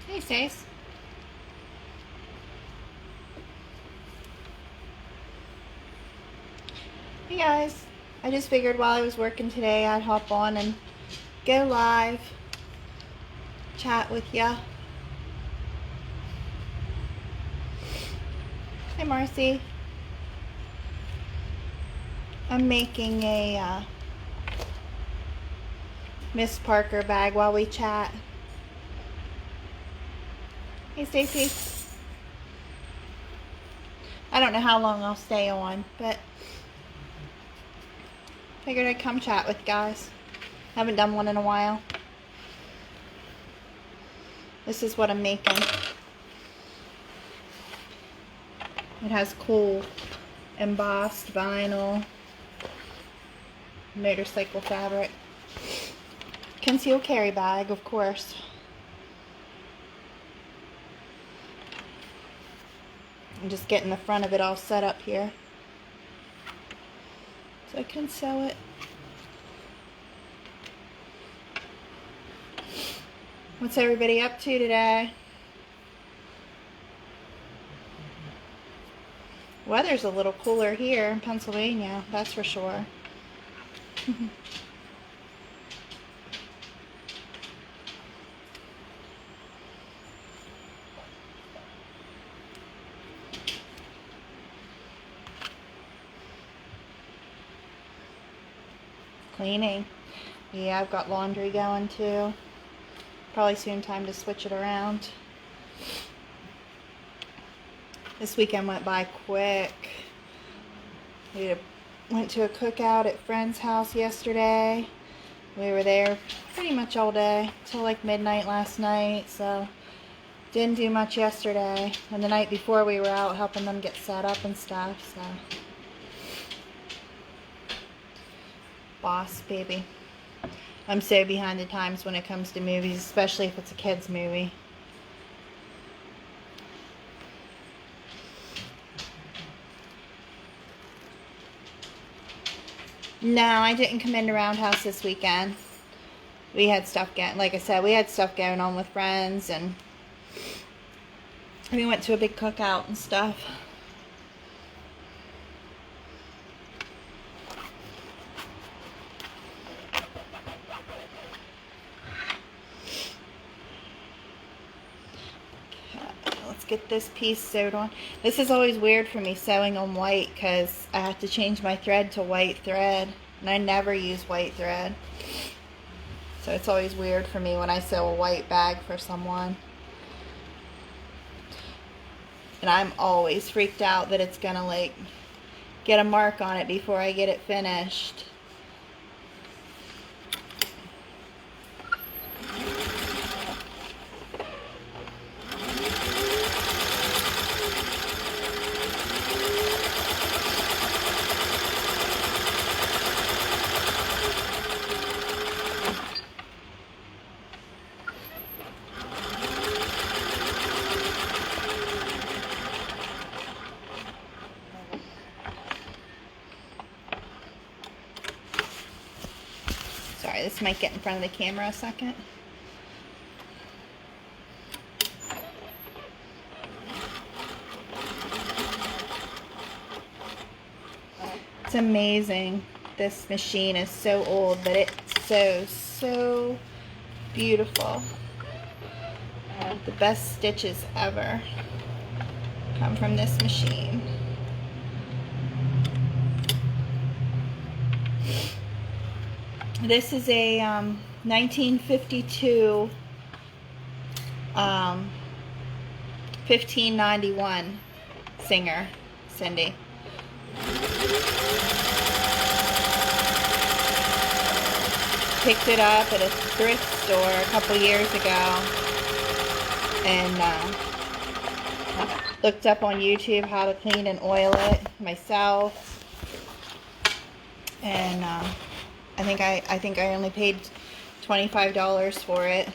Hey, Stace. Hey, guys. I just figured while I was working today, I'd hop on and go live, chat with ya. Hey, Marcy. I'm making a Miss Parker bag while we chat. Hey, Stacy. I don't know how long I'll stay on, but figured I'd come chat with guys. Haven't done one in a while. This is what I'm making. It has cool embossed vinyl, motorcycle fabric, concealed carry bag, of course. I'm just getting the front of it all set up here so I can sew it. What's everybody up to today? Weather's a little cooler here in Pennsylvania, that's for sure. Cleaning. Yeah, I've got laundry going too. Probably soon time to switch it around. This weekend went by quick. We went to a cookout at friend's house yesterday. We were there pretty much all day till like midnight last night, so didn't do much yesterday. And the night before we were out helping them get set up and stuff, so. Boss baby. I'm so behind the times when it comes to movies, especially if it's a kid's movie. No, I didn't come into Roundhouse this weekend. We had stuff like I said, we had stuff going on with friends, and we went to a big cookout and stuff. Let's get this piece sewed on. This is always weird for me sewing on white because I have to change my thread to white thread, and I never use white thread. So it's always weird for me when I sew a white bag for someone. And I'm always freaked out that it's gonna like get a mark on it before I get it finished. Sorry, this might get in front of the camera a second. It's amazing. This machine is so old, but it sews so beautiful. The best stitches ever come from this machine. This is a 1952 1591 Singer, Cindy. Picked it up at a thrift store a couple years ago, and looked up on YouTube how to clean and oil it myself, and I think I only paid $25 for it.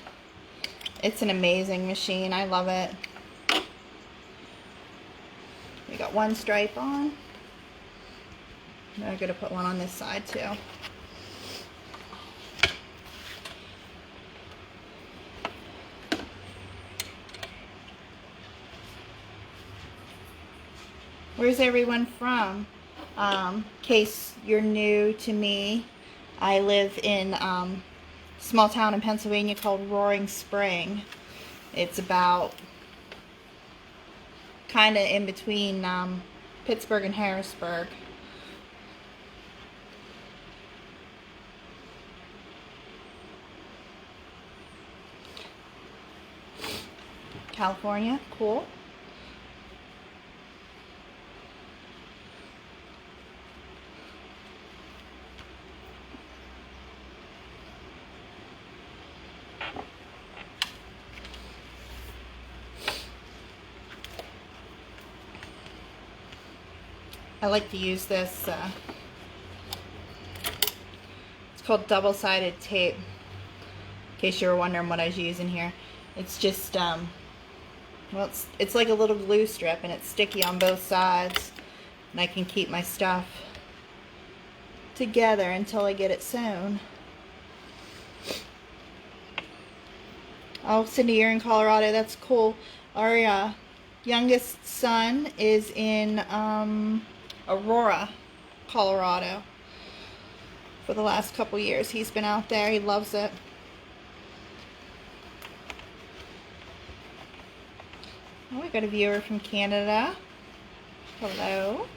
It's an amazing machine. I love it. We got one stripe on. I'm gonna put one on this side too. Where's everyone from? In case you're new to me, I live in a small town in Pennsylvania called Roaring Spring. It's about kind of in between Pittsburgh and Harrisburg. California, cool. I like to use this, it's called double-sided tape, in case you were wondering what I was using here. It's just, well, it's like a little glue strip, and it's sticky on both sides, and I can keep my stuff together until I get it sewn. Oh, Cindy, you're in Colorado. That's cool. Our youngest son is in Aurora, Colorado. For the last couple years, he's been out there. He loves it. Oh, we got a viewer from Canada. Hello.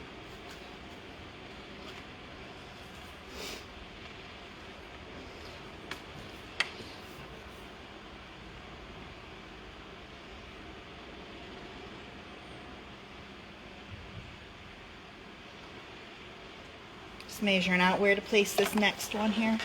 Just measuring out where to place this next one here.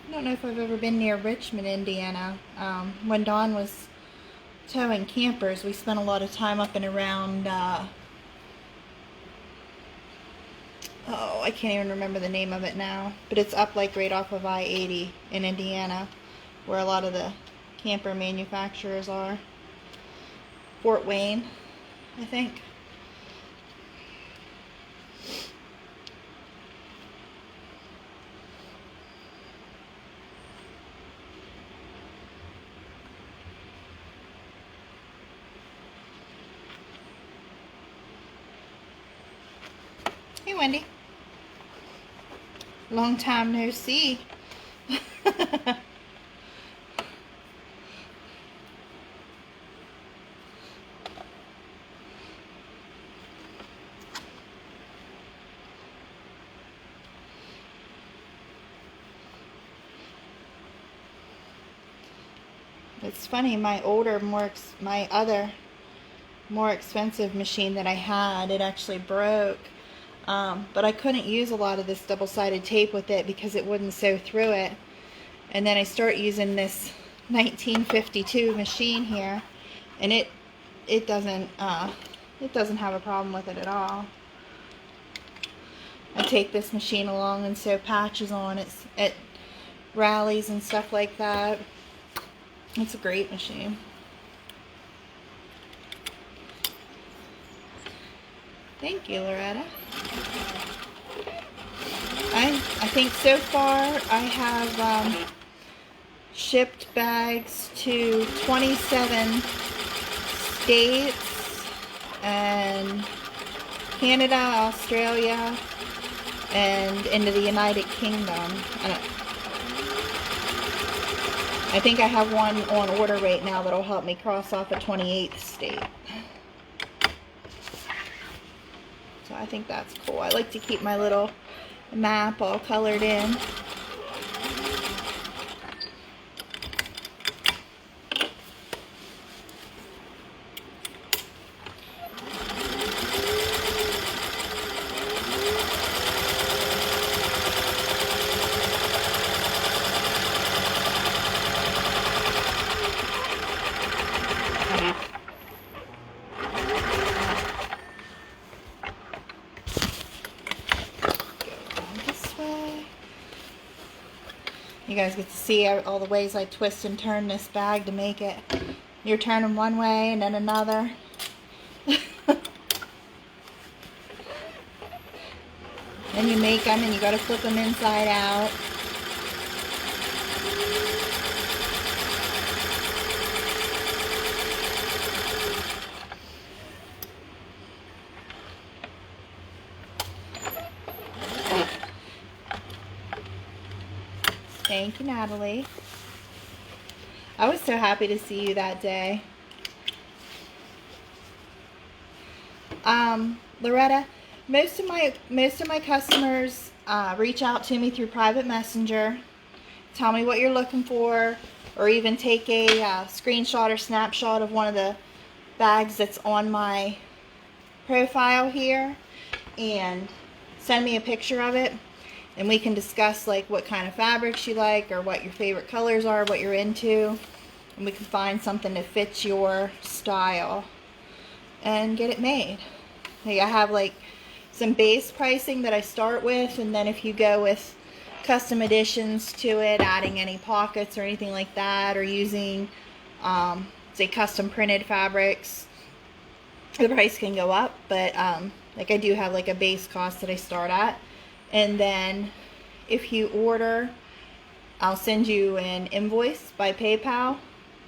I don't know if I've ever been near Richmond, Indiana. When Dawn was towing campers, we spent a lot of time up and around, oh, I can't even remember the name of it now, but it's up like right off of I-80 in Indiana, where a lot of the camper manufacturers are. Fort Wayne, I think. Hey, Wendy. Long time no see. It's funny, my other more expensive machine that I had, it actually broke. But I couldn't use a lot of this double-sided tape with it because it wouldn't sew through it. And then I start using this 1952 machine here, and it doesn't have a problem with it at all. I take this machine along and sew patches on it at rallies and stuff like that. It's a great machine. Thank you, Loretta. I think so far I have shipped bags to 27 states and Canada, Australia, and into the United Kingdom. I think I have one on order right now that'll help me cross off a 28th state. So I think that's cool. I like to keep my little map all colored in. You guys get to see all the ways I twist and turn this bag to make it. You're turning one way and then another. Then you make them and you got to flip them inside out. Thank you, Natalie. I was so happy to see you that day. Loretta, most of my customers reach out to me through private messenger, tell me what you're looking for, or even take a screenshot or snapshot of one of the bags that's on my profile here and send me a picture of it, and we can discuss like what kind of fabrics you like or what your favorite colors are, what you're into, and we can find something that fits your style and get it made. Like, I have like some base pricing that I start with, and then if you go with custom additions to it, adding any pockets or anything like that, or using say custom printed fabrics, the price can go up. But like, I do have like a base cost that I start at, and then if you order, I'll send you an invoice by PayPal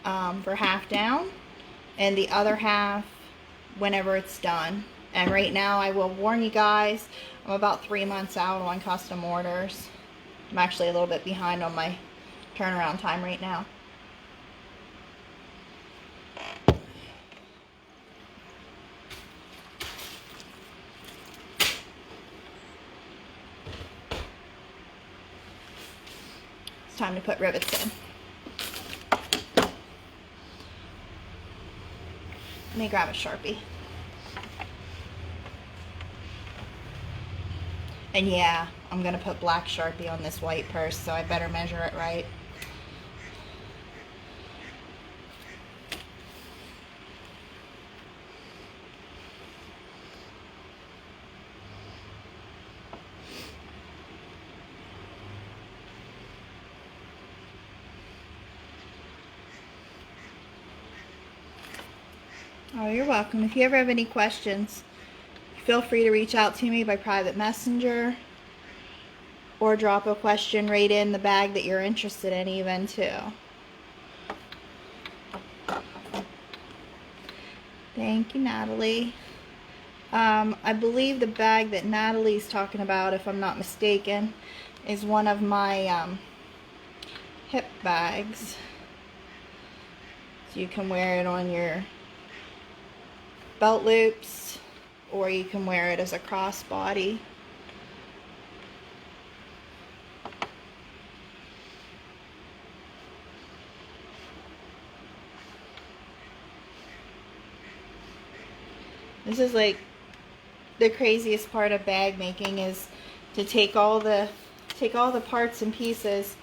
for half down, and the other half whenever it's done. And right now, I will warn you guys, I'm about 3 months out on custom orders. I'm actually a little bit behind on my turnaround time right now. It's time to put rivets in. Let me grab a Sharpie. And yeah, I'm going to put black Sharpie on this white purse, so I better measure it right. Oh, you're welcome. If you ever have any questions, feel free to reach out to me by private messenger, or drop a question right in the bag that you're interested in even too. Thank you, Natalie. I believe the bag that Natalie's talking about, if I'm not mistaken, is one of my hip bags. So you can wear it on your belt loops, or you can wear it as a crossbody. This is like the craziest part of bag making, is to take all the parts and pieces,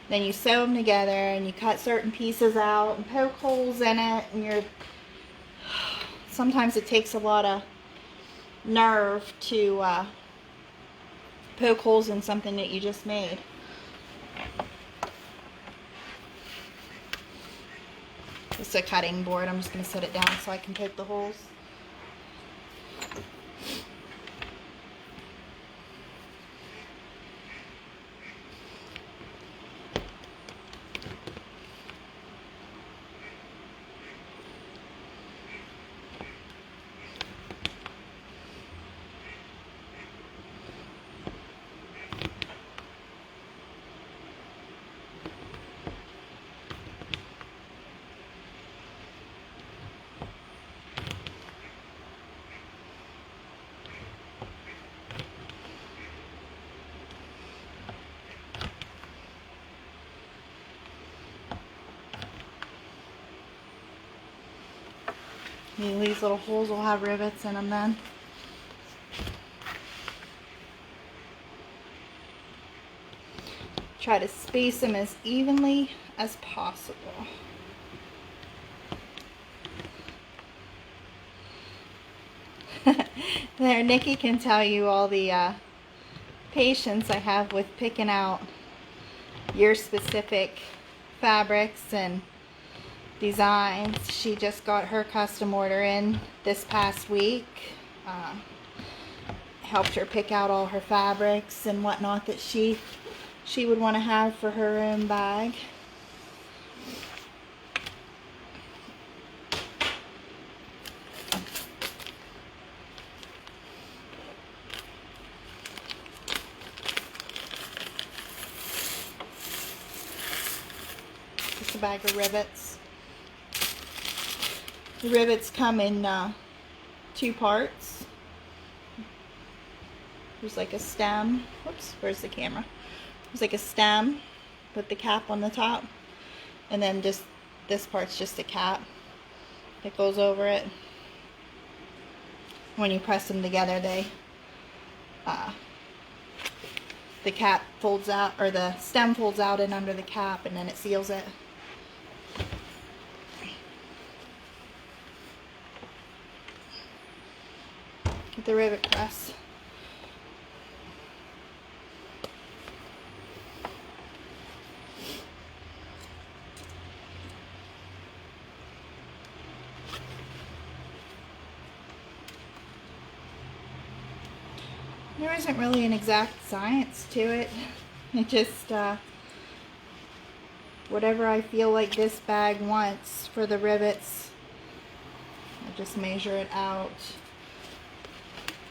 then you sew them together and you cut certain pieces out and poke holes in it, and sometimes it takes a lot of nerve to poke holes in something that you just made. This is a cutting board. I'm just going to set it down so I can poke the holes. These little holes will have rivets in them then. Try to space them as evenly as possible. There, Nikki can tell you all the patience I have with picking out your specific fabrics and designs. She just got her custom order in this past week. Helped her pick out all her fabrics and whatnot that she would want to have for her own bag. Just a bag of rivets. The rivets come in 2 parts. There's like a stem. Whoops, where's the camera? There's like a stem with the cap on the top. And then just this part's just a cap that goes over it. When you press them together, the cap folds out, or the stem folds out and under the cap, and then it seals it. Get the rivet press. There isn't really an exact science to it. It just, whatever I feel like this bag wants for the rivets, I just measure it out.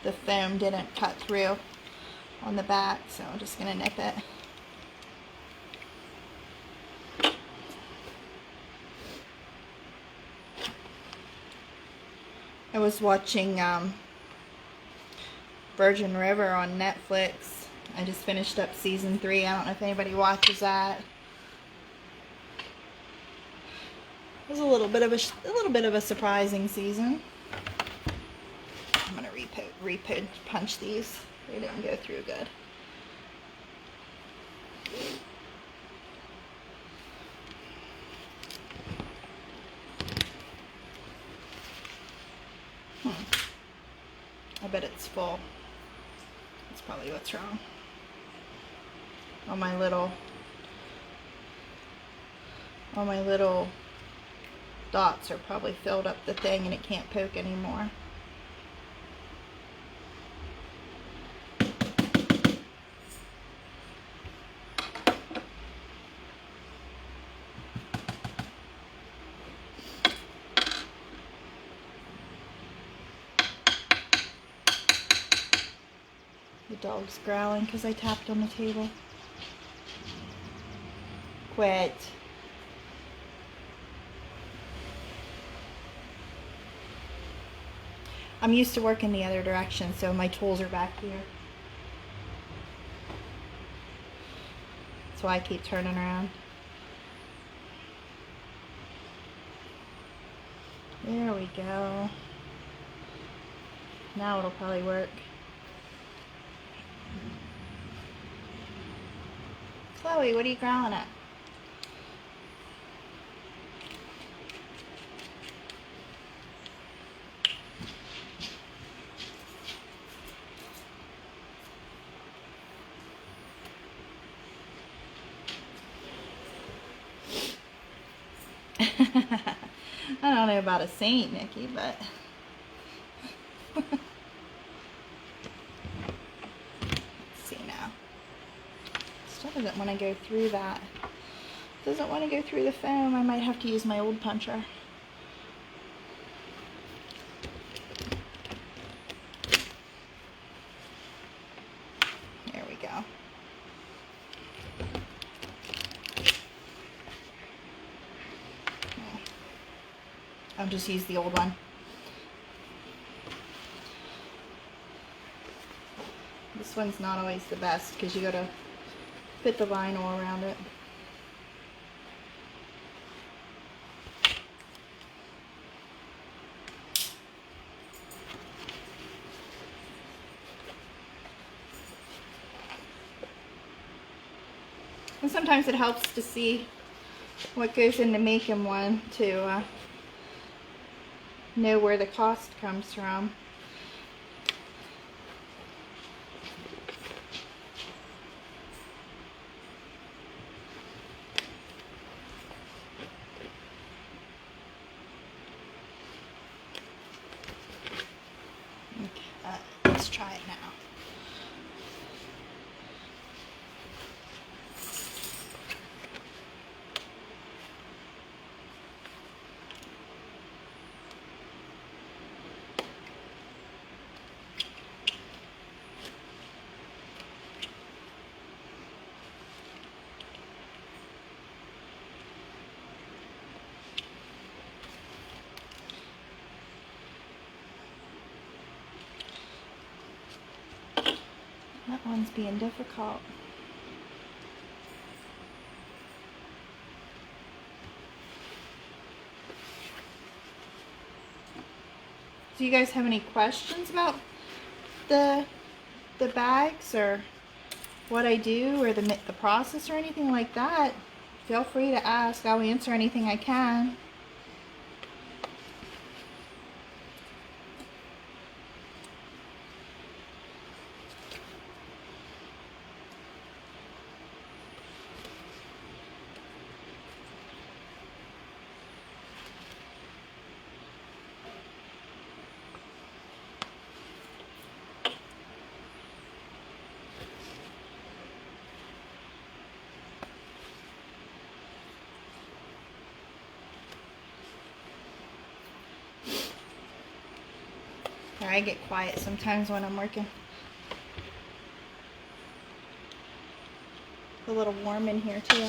The foam didn't cut through on the back, so I'm just going to nip it. I was watching Virgin River on Netflix. I just finished up season 3. I don't know if anybody watches that. It was a little bit of a surprising season. I'm gonna punch these. They didn't go through good. I bet it's full. That's probably what's wrong. All my little dots are probably filled up the thing and it can't poke anymore. The dog's growling because I tapped on the table. Quit. I'm used to working the other direction, so my tools are back here. That's why I keep turning around. There we go. Now it'll probably work. Chloe, what are you growling at? I don't know about a saint, Nikki, but let's see now. Still doesn't want to go through that. Doesn't want to go through the foam. I might have to use my old puncher. There we go. I'll just use the old one. This one's not always the best because you gotta fit the vinyl around it. And sometimes it helps to see what goes into making one to know where the cost comes from. That one's being difficult. Do you guys have any questions about the bags or what I do or the process or anything like that? Feel free to ask. I'll answer anything I can. I get quiet sometimes when I'm working. A little warm in here too.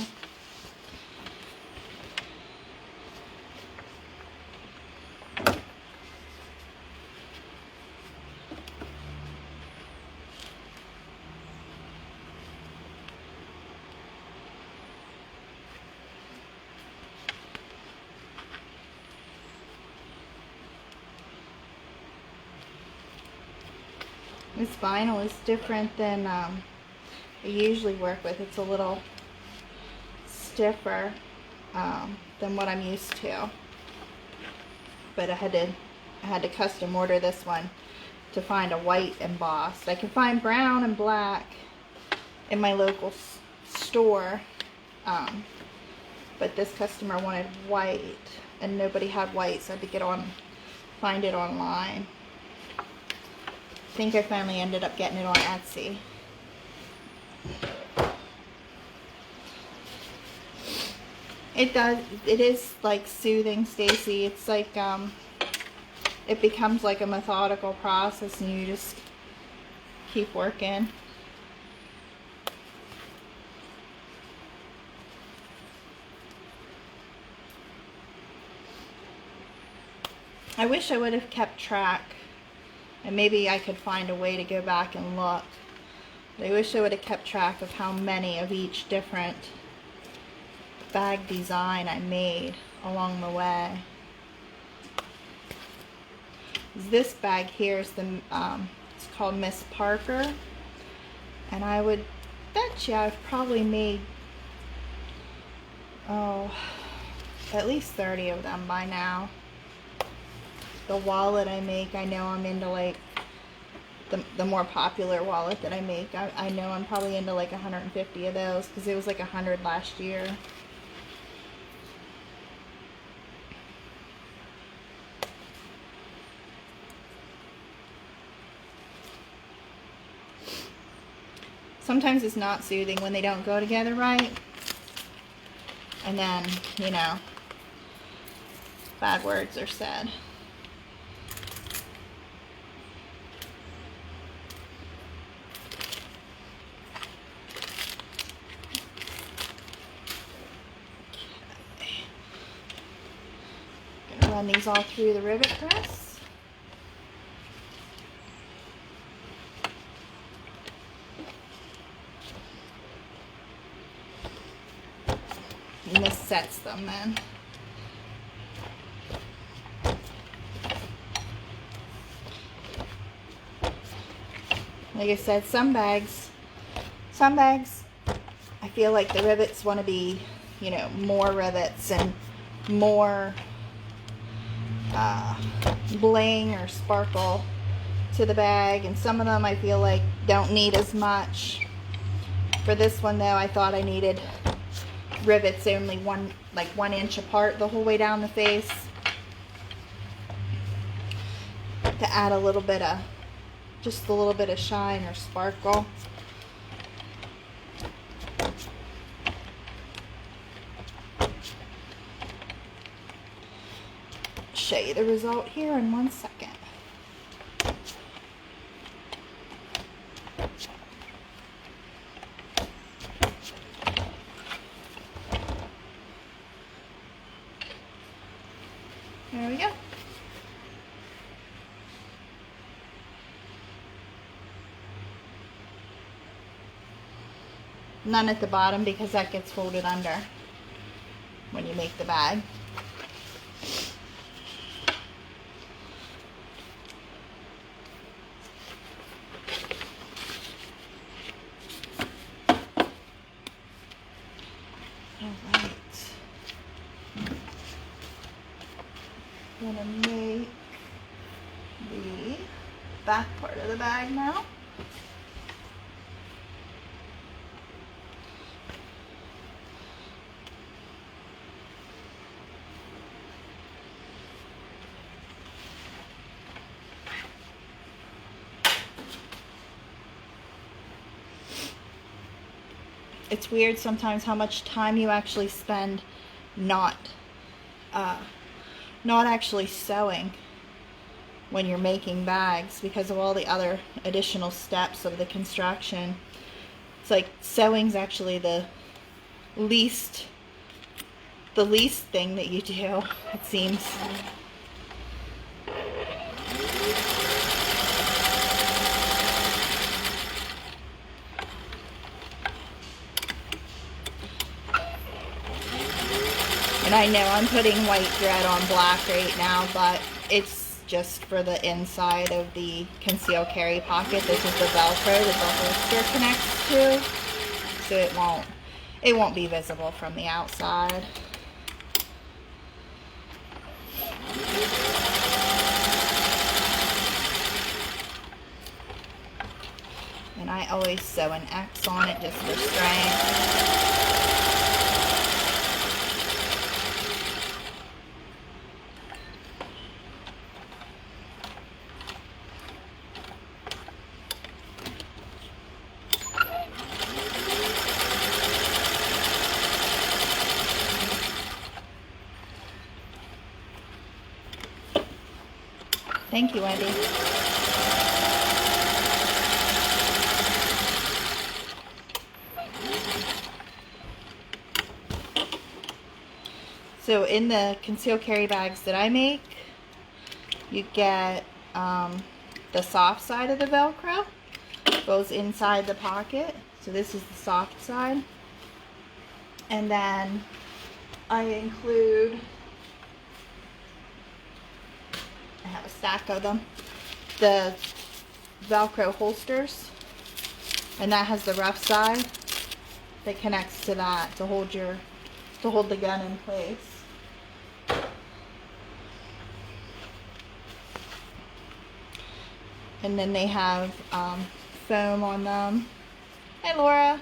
This vinyl is different than I usually work with. It's a little stiffer than what I'm used to. But I had to custom order this one to find a white embossed. I can find brown and black in my local store, but this customer wanted white and nobody had white, so I had to find it online. I think I finally ended up getting it on Etsy. It is like soothing, Stacy. It's like, it becomes like a methodical process and you just keep working. I wish I would have kept track, and maybe I could find a way to go back and look. But I wish I would have kept track of how many of each different bag design I made along the way. This bag here is it's called Miss Parker, and I would bet you I've probably made at least 30 of them by now. The wallet I make, I know I'm into like the more popular wallet that I make. I know I'm probably into like 150 of those because it was like 100 last year. Sometimes it's not soothing when they don't go together right. And then, you know, bad words are said. Okay. Gonna run these all through the rivet press. And this sets them then. Like I said, some bags, I feel like the rivets want to be, you know, more rivets and more bling or sparkle to the bag. And some of them I feel like don't need as much. For this one though, I thought I needed rivets only 1 inch apart the whole way down the face to add a little bit of, just a little bit of shine or sparkle. Show you the result here in 1 second. There we go. None at the bottom because that gets folded under when you make the bag. Alright. I'm gonna make the back part of the bag now. It's weird sometimes how much time you actually spend not actually sewing when you're making bags because of all the other additional steps of the construction. It's like sewing's actually the least thing that you do, it seems. And I know I'm putting white thread on black right now, but it's just for the inside of the conceal carry pocket. This is the Velcro that the holster connects to, so it won't be visible from the outside. And I always sew an X on it just for strength. Thank you, Wendy. So in the conceal carry bags that I make, you get the soft side of the Velcro. It goes inside the pocket. So this is the soft side. And then I include, I have a stack of them, the Velcro holsters, and that has the rough side that connects to that to hold the gun in place. And then they have foam on them. Hi Laura,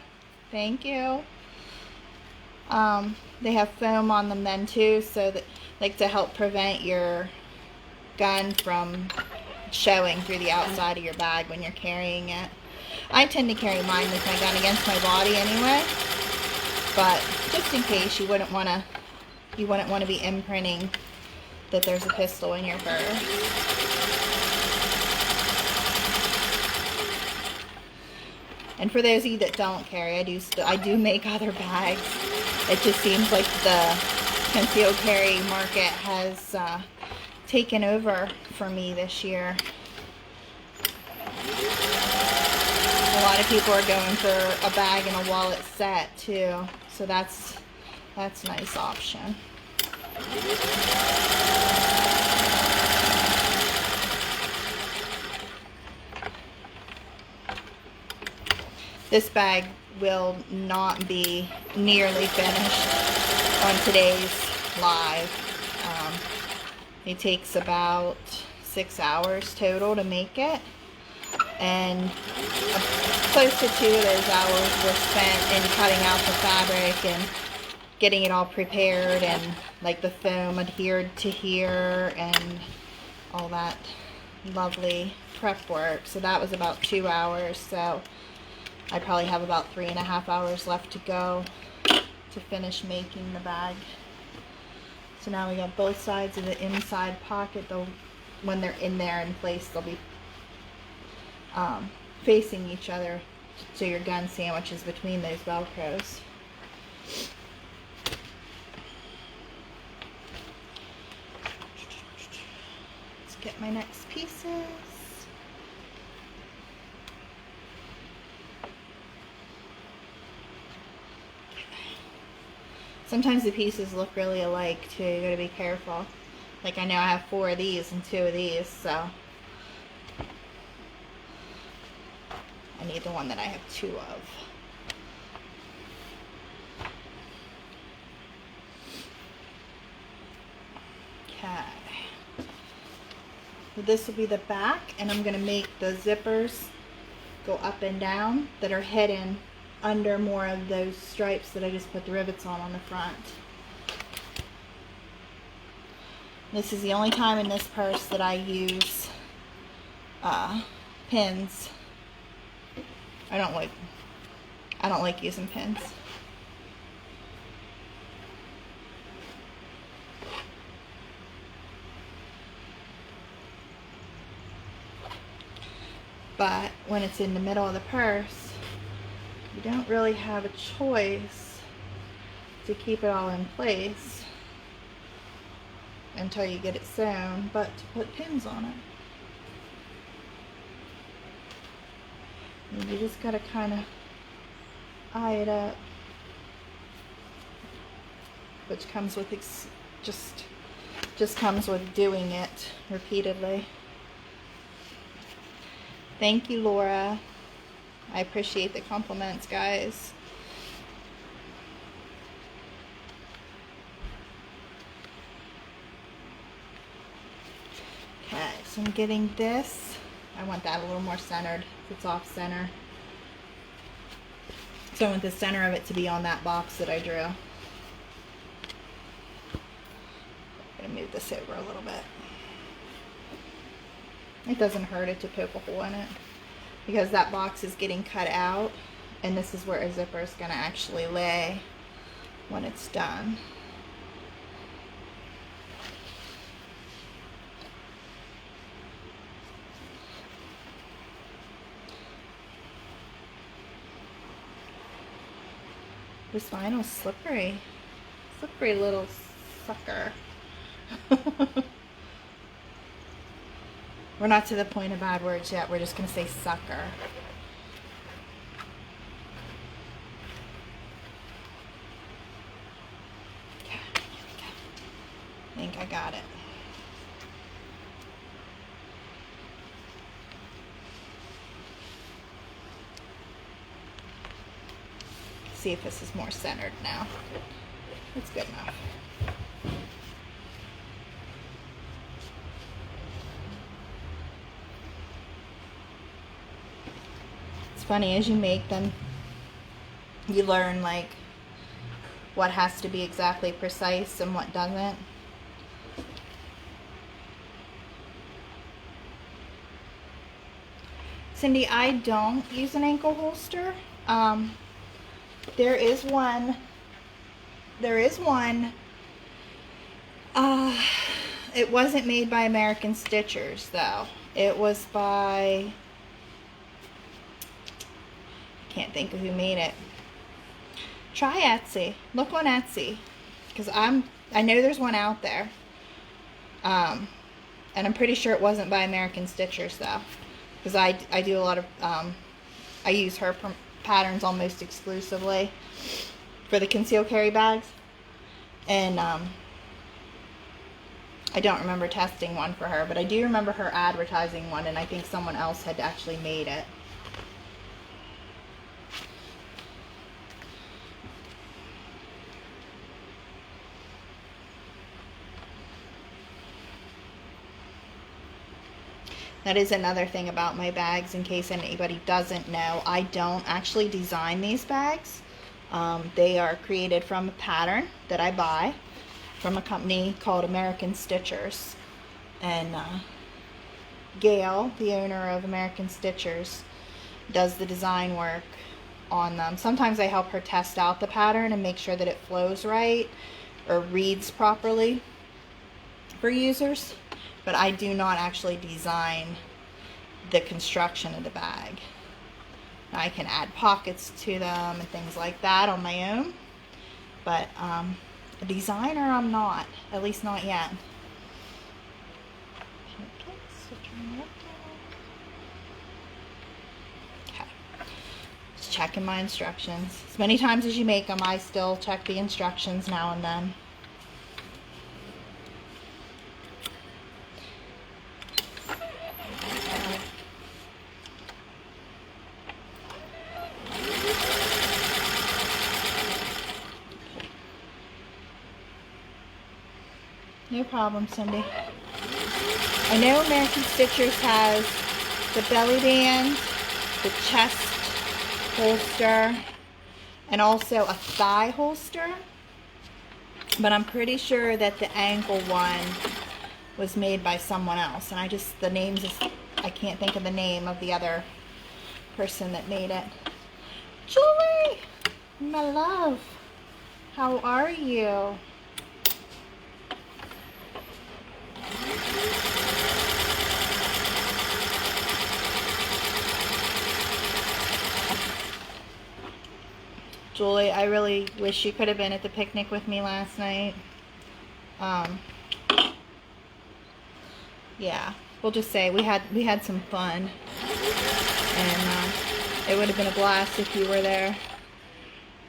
thank you. They have foam on them then too, so that, like, to help prevent your gun from showing through the outside of your bag when you're carrying it. I tend to carry mine with my gun against my body anyway, but just in case, you wouldn't want to be imprinting that there's a pistol in your purse. And for those of you that don't carry, I do make other bags. It just seems like the concealed carry market has taken over for me this year. A lot of people are going for a bag and a wallet set too, so that's a nice option. This bag will not be nearly finished on today's live. It takes about 6 hours total to make it, and close to 2 of those hours were spent in cutting out the fabric and getting it all prepared, and like the foam adhered to here and all that lovely prep work. So that was about 2 hours. So I probably have about 3.5 hours left to go to finish making the bag. So now we got both sides of the inside pocket. When they're in there in place, they'll be facing each other, so your gun sandwiches between those Velcros. Let's get my next pieces. Sometimes the pieces look really alike too. You gotta be careful. Like I know I have 4 of these and 2 of these, so I need the one that I have 2 of. Okay. So this will be the back, and I'm gonna make the zippers go up and down that are hidden under more of those stripes that I just put the rivets on the front. This is the only time in this purse that I use pins. I don't like using pins. But when it's in the middle of the purse, you don't really have a choice to keep it all in place until you get it sewn, but to put pins on it. And you just gotta kind of eye it up, which comes with just comes with doing it repeatedly. Thank you, Laura. I appreciate the compliments, guys. Okay, so I'm getting this. I want that a little more centered. It's off center. So I want the center of it to be on that box that I drew. I'm gonna move this over a little bit. It doesn't hurt it to poke a hole in it because that box is getting cut out, and this is where a zipper is going to actually lay when it's done. This vinyl's slippery. Slippery little sucker. We're not to the point of bad words yet. We're just going to say sucker. Okay, here we go. I think I got it. See if this is more centered now. It's good enough. Funny, as you make them, you learn like what has to be exactly precise and what doesn't. Cindy, I don't use an ankle holster. There is one. It wasn't made by American Stitchers though. It was by, can't think of who made it. Try Etsy. Look on Etsy, because I know there's one out there, and I'm pretty sure it wasn't by American Stitchers though, because I do a lot of I use her patterns almost exclusively for the concealed carry bags, and I don't remember testing one for her, but I do remember her advertising one, and I think someone else had actually made it. That is another thing about my bags, in case anybody doesn't know. I don't actually design these bags. They are created from a pattern that I buy from a company called American Stitchers. And Gail, the owner of American Stitchers, does the design work on them. Sometimes I help her test out the pattern and make sure that it flows right or reads properly for users. But I do not actually design the construction of the bag. Now, I can add pockets to them and things like that on my own, but a designer I'm not, at least not yet. Okay, let's checking my instructions. As many times as you make them, I still check the instructions now and then. No problem, Cindy. I know American Stitchers has the belly band, the chest holster, and also a thigh holster. But I'm pretty sure that the ankle one was made by someone else. And the names, I can't think of the name of the other person that made it. Julie, my love, how are you? Julie, I really wish you could have been at the picnic with me last night. Yeah, we'll just say we had some fun, and it would have been a blast if you were there.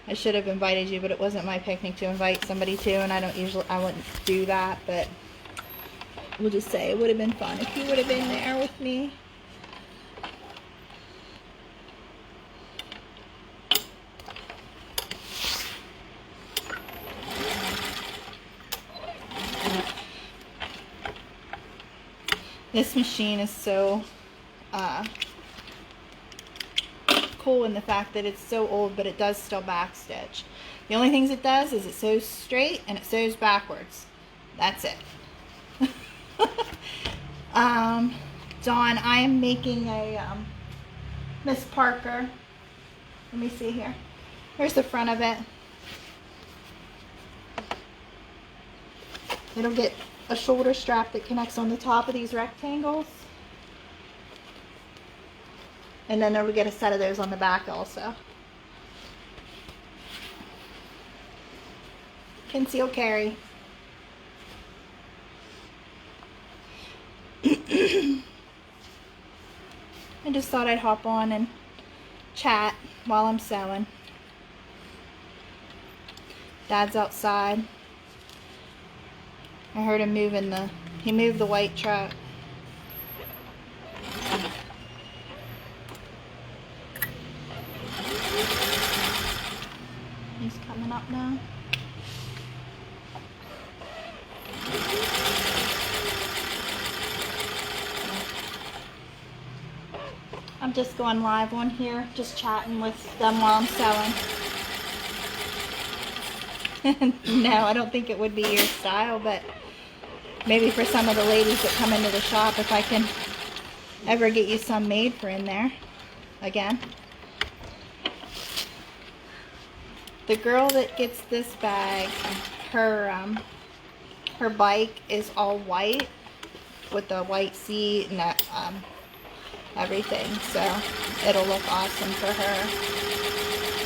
I should have invited you, but it wasn't my picnic to invite somebody to, and I wouldn't do that, but we'll just say it would have been fun if you would have been there with me. This machine is so cool in the fact that it's so old, but it does still backstitch. The only things it does is it sews straight and it sews backwards. That's it. Dawn, I am making a Miss Parker. Let me see here. Here's the front of it. It'll get a shoulder strap that connects on the top of these rectangles. And then it'll get a set of those on the back also. Conceal carry. I just thought I'd hop on and chat while I'm sewing. Dad's outside. I heard him moving he moved the white truck. He's coming up now. I'm just going live on here, just chatting with them while I'm sewing. No, I don't think it would be your style, but maybe for some of the ladies that come into the shop, if I can ever get you some made for in there again. The girl that gets this bag, her bike is all white with the white seat and everything, so it'll look awesome for her.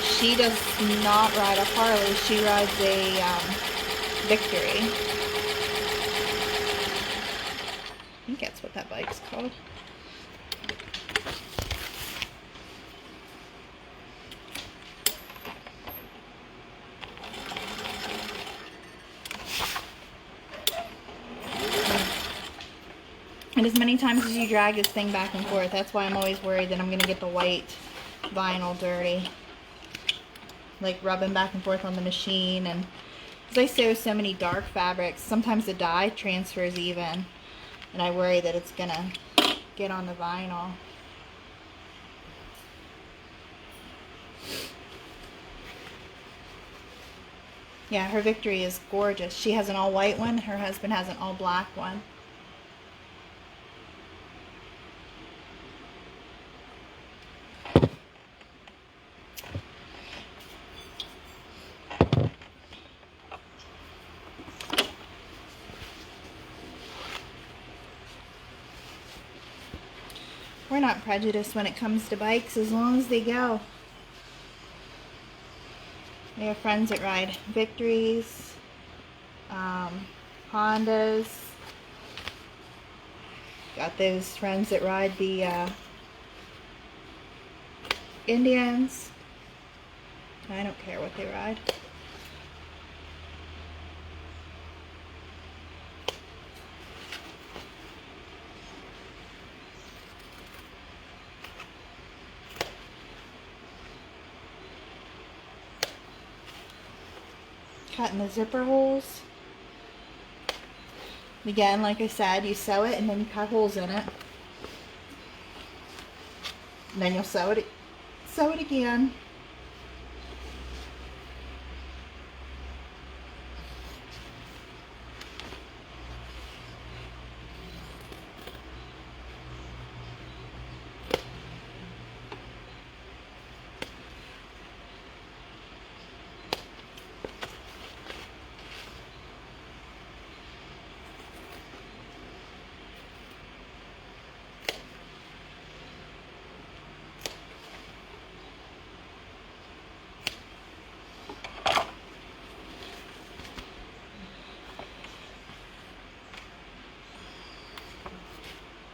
She does not ride a Harley, she rides a Victory. I think that's what that bike's called. And as many times as you drag this thing back and forth, that's why I'm always worried that I'm going to get the white vinyl dirty. Like rubbing back and forth on the machine. And as I sew so many dark fabrics, sometimes the dye transfers even. And I worry that it's going to get on the vinyl. Yeah, her Victory is gorgeous. She has an all white one. Her husband has an all black one. We're not prejudiced when it comes to bikes as long as they go. We have friends that ride Victories, Hondas. Got those friends that ride the Indians. I don't care what they ride. Cutting the zipper holes. Again, like I said, you sew it and then you cut holes in it. And then you'll sew it again.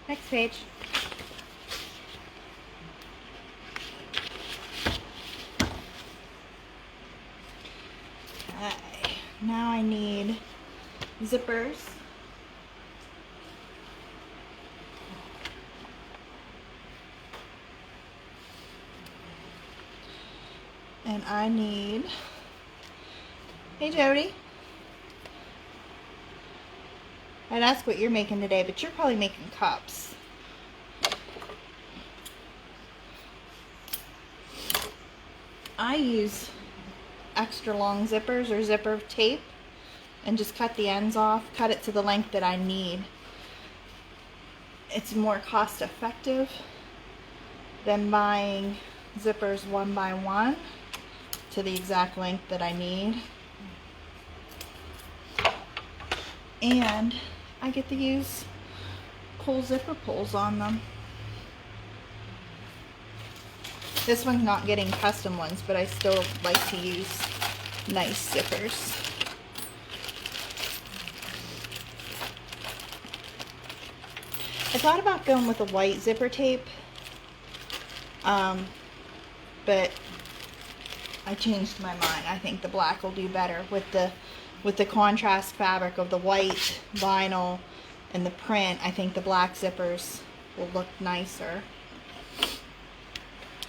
Next page. Okay, now I need zippers. And I need, hey Jody, I'd ask what you're making today, but you're probably making cups. I use extra long zippers or zipper tape and just cut the ends off, cut it to the length that I need. It's more cost effective than buying zippers one by one to the exact length that I need. And I get to use cool zipper pulls on them. This one's not getting custom ones, but I still like to use nice zippers. I thought about going with a white zipper tape, but I changed my mind. I think the black will do better with the contrast fabric of the white vinyl and the print. I think the black zippers will look nicer.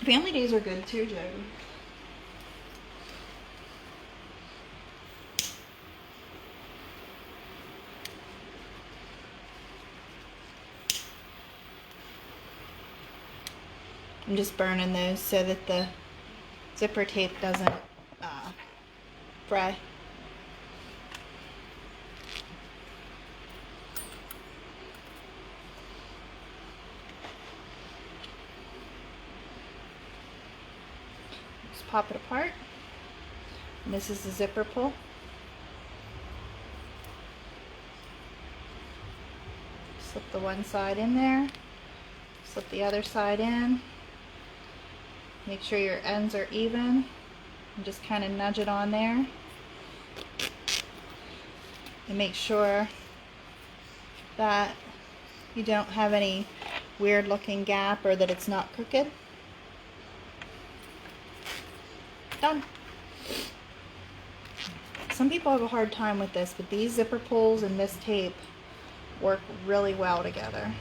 Family days are good too, Joe. I'm just burning those so that the zipper tape doesn't fray. Just pop it apart. And this is the zipper pull. Slip the one side in there, slip the other side in. Make sure your ends are even and just kind of nudge it on there. And make sure that you don't have any weird looking gap or that it's not crooked. Done. Some people have a hard time with this, but these zipper pulls and this tape work really well together.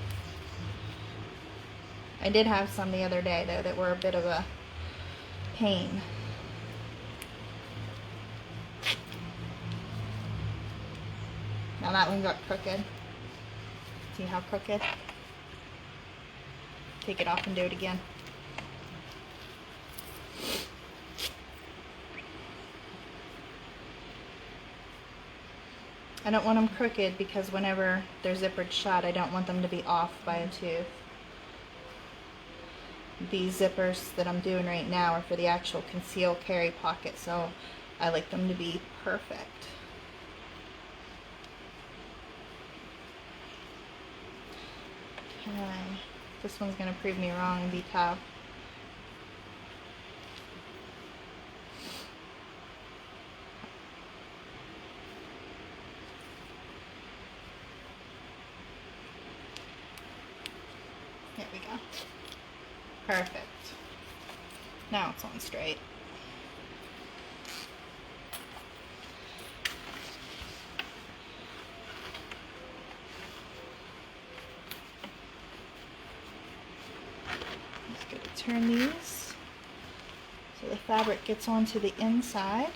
I did have some the other day though that were a bit of a pain. Now that one got crooked. See how crooked? Take it off and do it again. I don't want them crooked because whenever they're zippered shut, I don't want them to be off by a tooth. These zippers that I'm doing right now are for the actual conceal carry pocket, so I like them to be perfect. Okay. This one's going to prove me wrong and be tough. There we go. Perfect. Now it's on straight. turn these so the fabric gets onto the inside.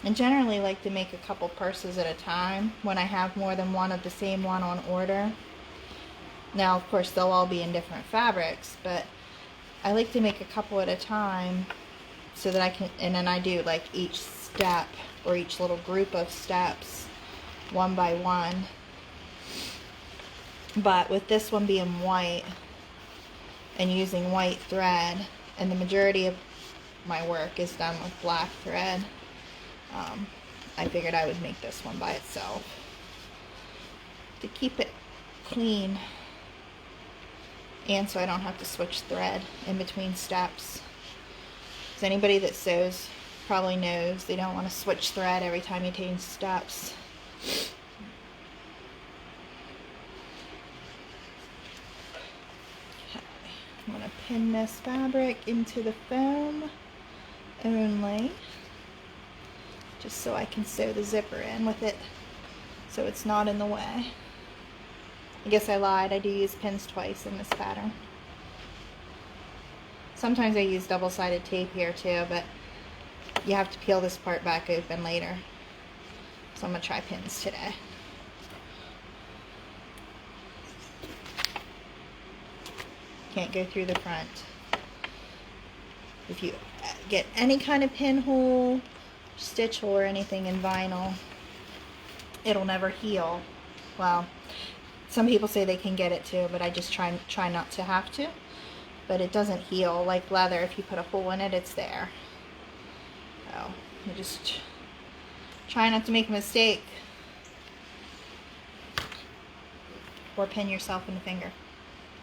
And generally like to make a couple purses at a time when I have more than one of the same one on order. Now, of course, they'll all be in different fabrics, but I like to make a couple at a time so that I can, and then I do like each step or each little group of steps one by one. But with this one being white and using white thread, and the majority of my work is done with black thread, I figured I would make this one by itself to keep it clean, and so I don't have to switch thread in between steps. Because anybody that sews probably knows they don't want to switch thread every time you change steps. Okay. I'm going to pin this fabric into the foam only, just so I can sew the zipper in with it so it's not in the way. I guess I lied, I do use pins twice in this pattern. Sometimes I use double-sided tape here too, but you have to peel this part back open later. So I'm going to try pins today. Can't go through the front. If you get any kind of pinhole, stitch hole, or anything in vinyl, it'll never heal. Well, some people say they can get it too, but I just try not to have to. But it doesn't heal like leather. If you put a hole in it, it's there. So you just try not to make a mistake or pin yourself in the finger.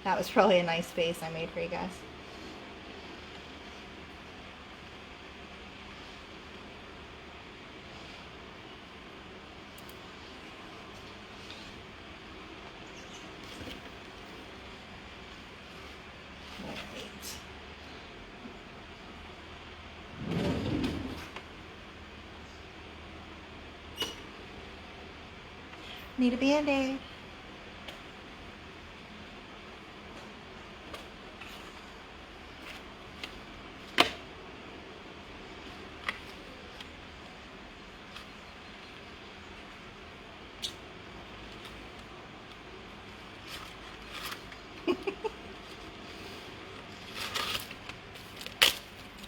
That was probably a nice face I made for you guys. Need a Band-Aid.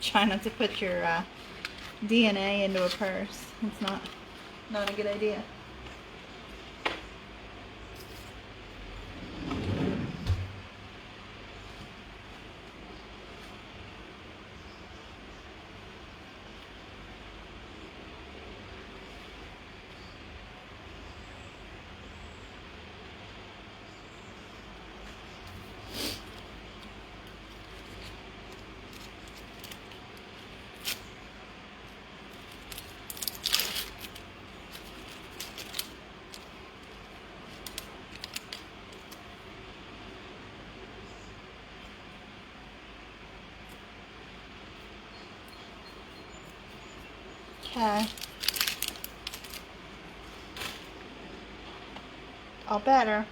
Try not to put your DNA into a purse. It's not a good idea. Okay. All better.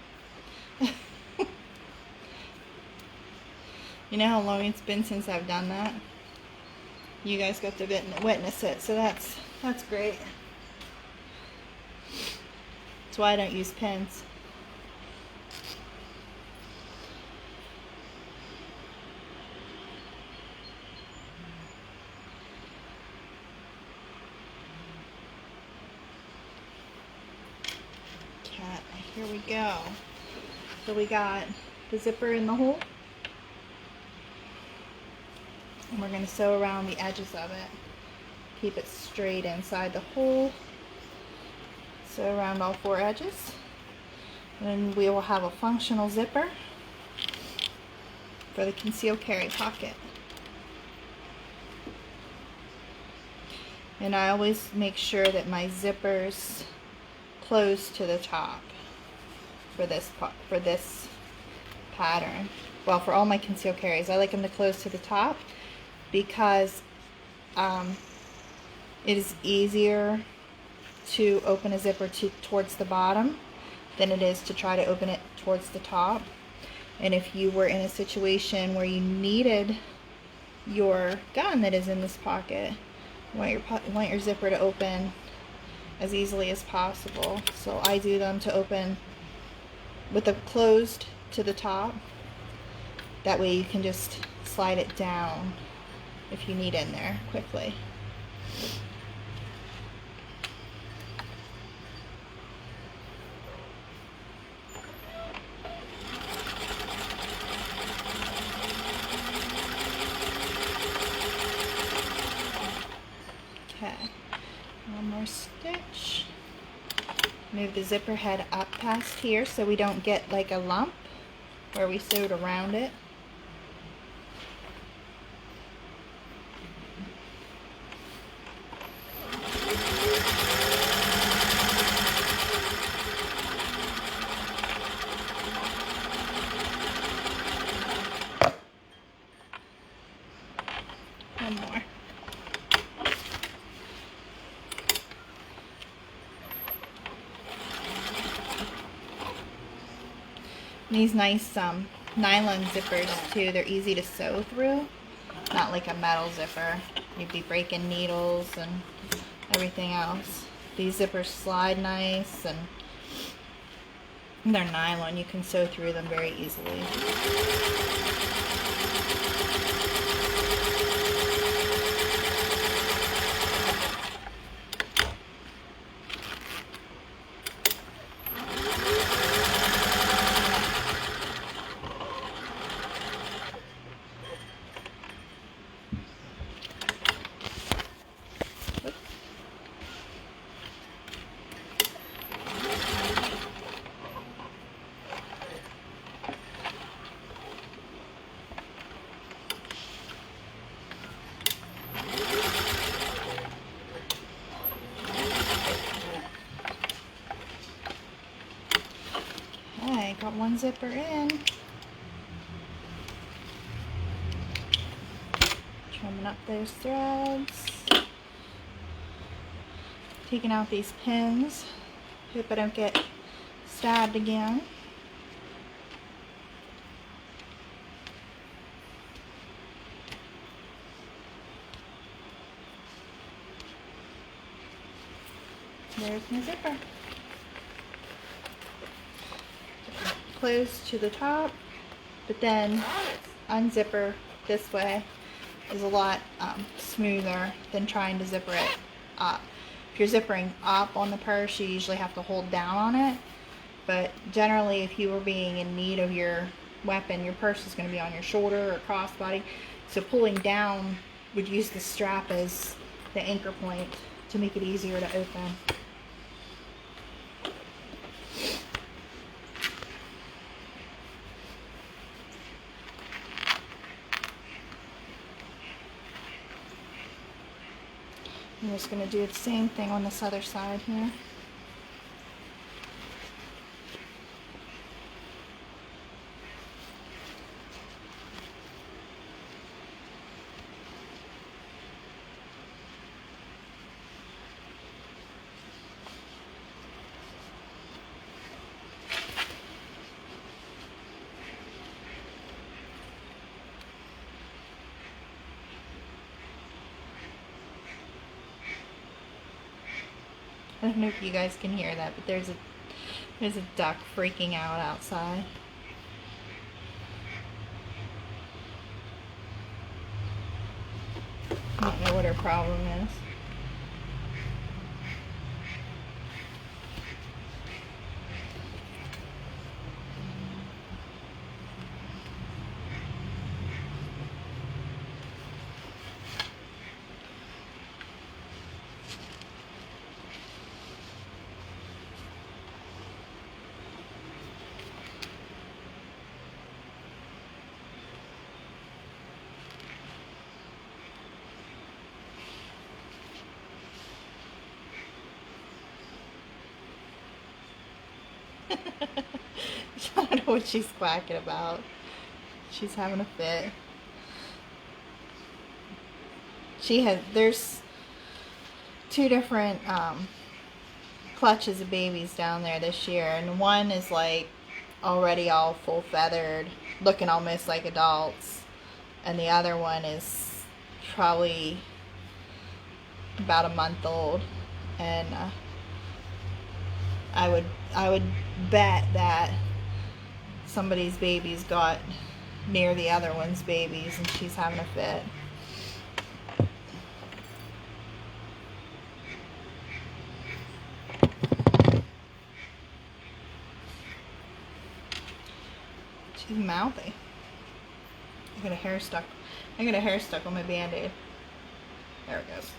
You know how long it's been since I've done that? You guys got to witness it, so that's great. That's why I don't use pins. Here we go. So we got the zipper in the hole, and we're going to sew around the edges of it. Keep it straight inside the hole. Sew around all 4 edges. And then we will have a functional zipper for the concealed carry pocket. And I always make sure that my zippers close to the top for this pattern. Well, for all my concealed carries, I like them to close to the top because it is easier to open a zipper towards the bottom than it is to try to open it towards the top. And if you were in a situation where you needed your gun that is in this pocket, you want your zipper to open as easily as possible. So I do them to open with it closed to the top. That way you can just slide it down if you need in there quickly. Okay, one more stitch. Move the zipper head up past here so we don't get like a lump where we sewed around it. One more. These nice nylon zippers too, they're easy to sew through, not like a metal zipper. You'd be breaking needles and everything else. These zippers slide nice and they're nylon. You can sew through them very easily. Okay, got one zipper in. Trimming up those threads. Taking out these pins. Hope I don't get stabbed again. There's my zipper. Close to the top, but then unzipper this way is a lot smoother than trying to zipper it up. If you're zippering up on the purse, you usually have to hold down on it, but generally if you were being in need of your weapon, your purse is going to be on your shoulder or crossbody, so pulling down would use the strap as the anchor point to make it easier to open. I'm just going to do the same thing on this other side here. I don't know if you guys can hear that, but there's a duck freaking out outside. I don't know what her problem is. I don't know what she's quacking about. She's having a fit. There's two different clutches of babies down there this year, and one is like already all full feathered, looking almost like adults, and the other one is probably about a month old, and I would bet that somebody's baby's got near the other one's babies, and she's having a fit. She's mouthy. I got a hair stuck on my Band-Aid. There it goes.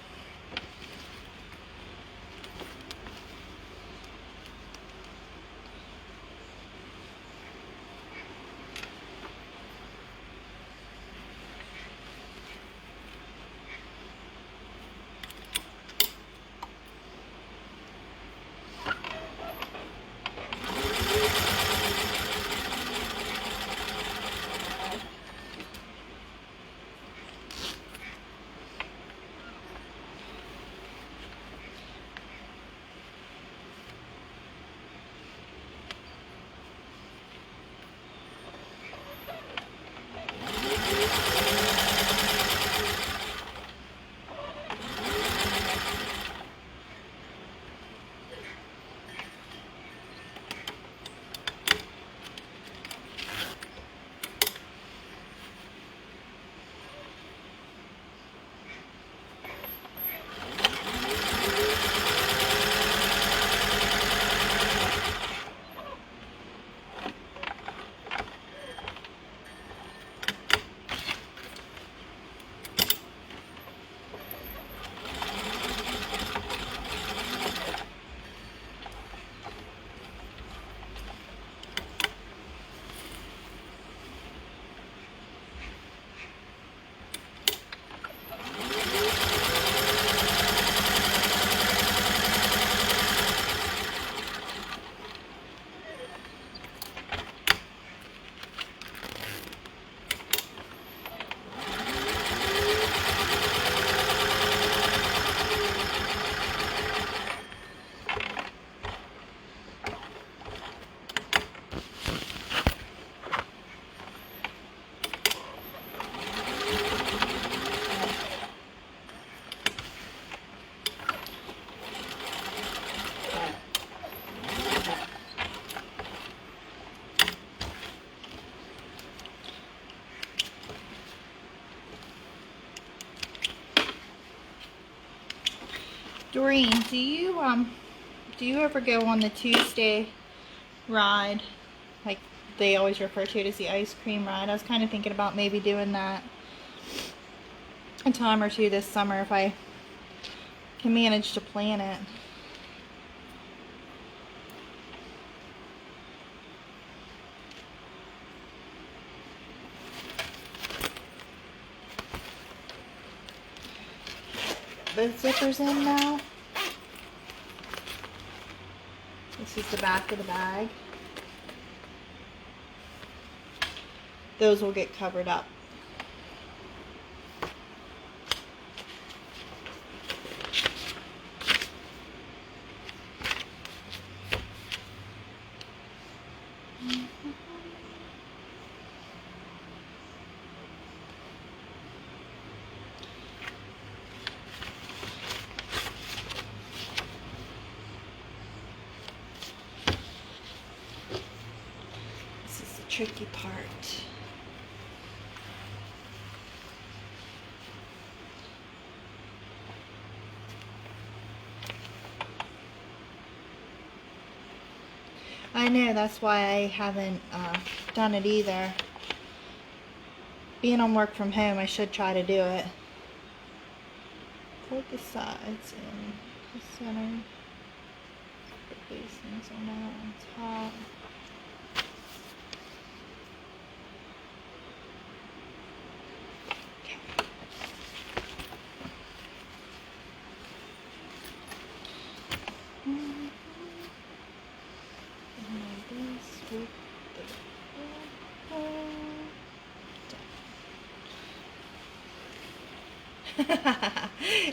Doreen, do you ever go on the Tuesday ride? Like they always refer to it as the ice cream ride. I was kind of thinking about maybe doing that a time or two this summer if I can manage to plan it. The zipper's in now. This is the back of the bag. Those will get covered up. Tricky part. I know, that's why I haven't done it either. Being on work from home, I should try to do it. Fold the sides in the center. Put basins on that on top.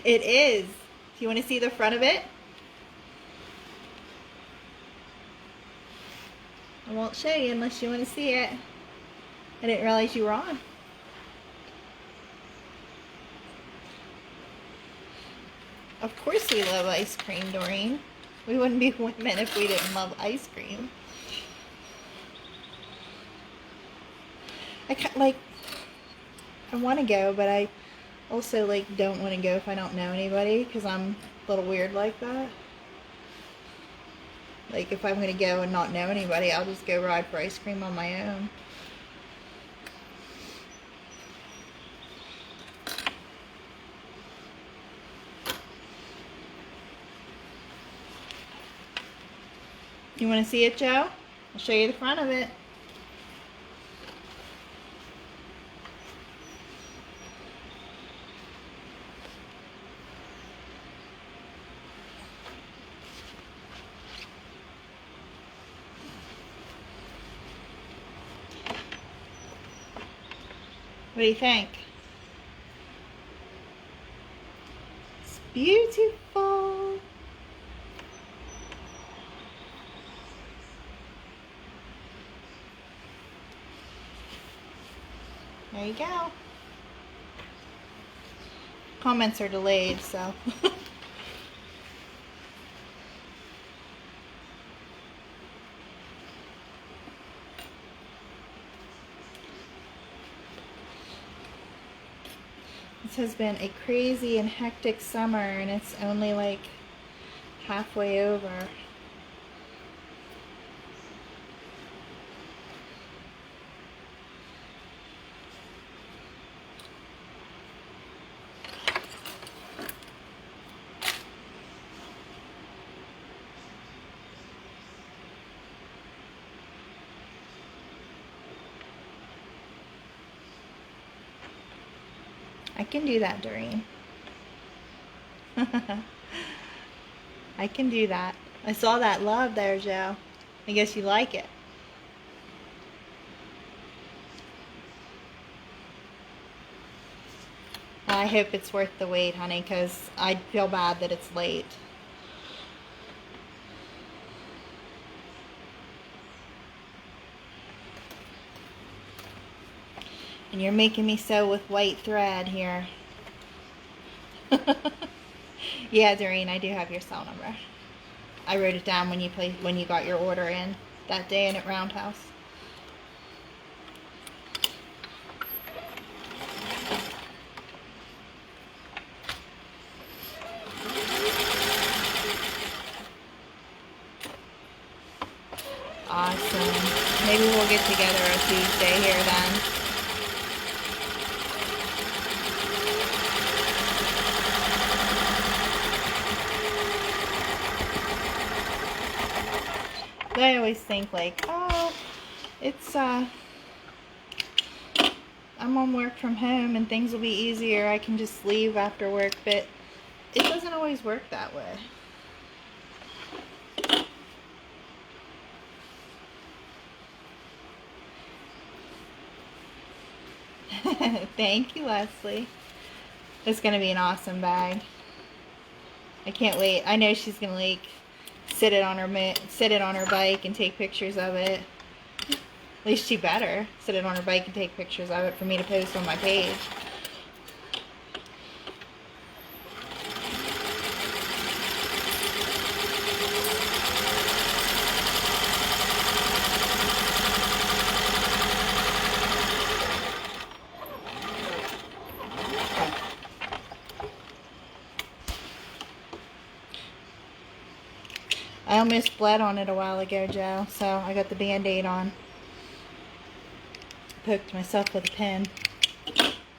It is. Do you want to see the front of it? I won't show you unless you want to see it. I didn't realize you were on. Of course we love ice cream, Doreen. We wouldn't be women if we didn't love ice cream. I want to go, but I also don't want to go if I don't know anybody, because I'm a little weird like that. Like, if I'm going to go and not know anybody, I'll just go ride for ice cream on my own. You want to see it, Joe? I'll show you the front of it. What do you think? It's beautiful. There you go. Comments are delayed, so. This has been a crazy and hectic summer, and it's only like halfway over. I can do that, Doreen. I can do that. I saw that love there, Joe. I guess you like it. I hope it's worth the wait, honey, because I feel bad that it's late. And you're making me sew with white thread here. Yeah, Doreen, I do have your cell number. I wrote it down when you got your order in that day in at Roundhouse. Awesome. Maybe we'll get together a Tuesday here then. I always think oh, it's I'm on work from home and things will be easier. I can just leave after work, but it doesn't always work that way. Thank you, Leslie. It's gonna be an awesome bag. I can't wait. I know she's gonna sit it on her bike and take pictures of it. At least she better sit it on her bike and take pictures of it for me to post on my page. I almost bled on it a while ago, Joe, so I got the Band-Aid on. Poked myself with a pin.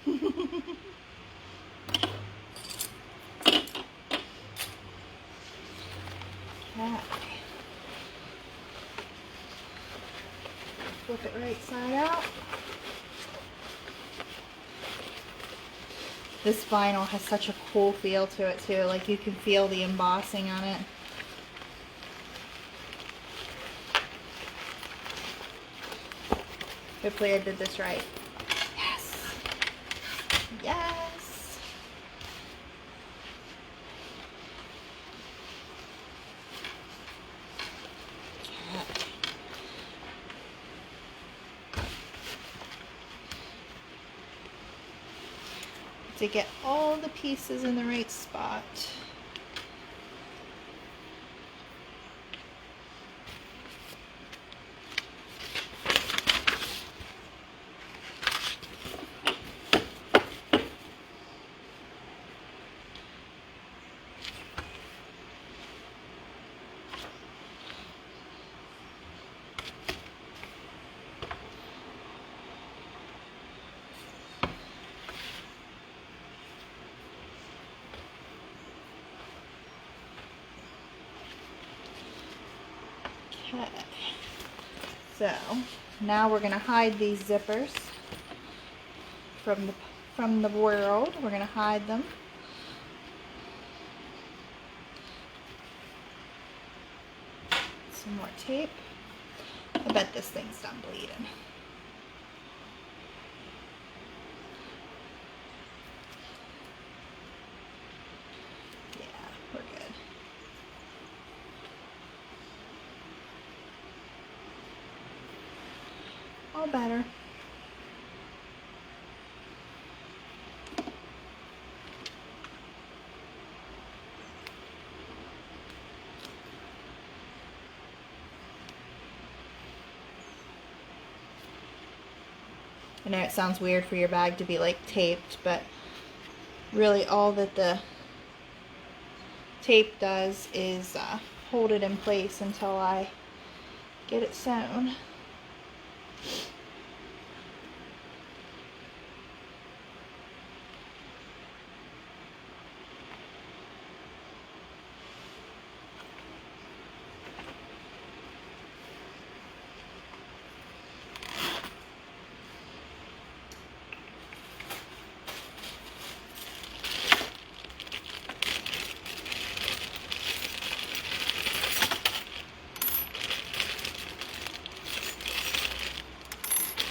Okay. Flip it right side out. This vinyl has such a cool feel to it too, like you can feel the embossing on it. Hopefully I did this right. Yes. Yes. to get all the pieces in the right spot. Okay, so now we're going to hide these zippers from the world. We're going to hide them. Some more tape. I bet this thing's done bleeding. Yeah, we're good. All better. I know it sounds weird for your bag to be like taped, but really all that the tape does is hold it in place until I get it sewn.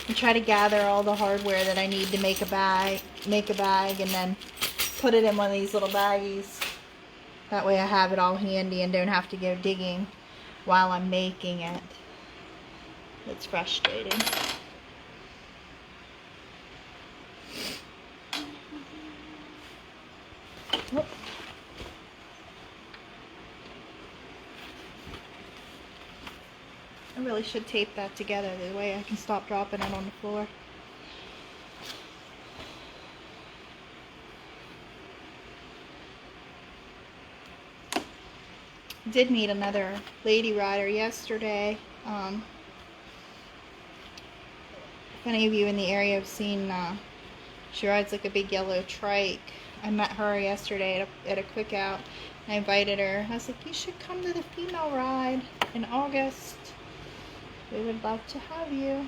I try to gather all the hardware that I need to make a bag, and then put it in one of these little baggies. That way I have it all handy and don't have to go digging while I'm making it. It's frustrating. Whoop. I really should tape that together the way I can stop dropping it on the floor. Did meet another lady rider yesterday. If any of you in the area have seen, she rides like a big yellow trike. I met her yesterday at a cookout. I invited her. I was like, you should come to the female ride in August. We would love to have you.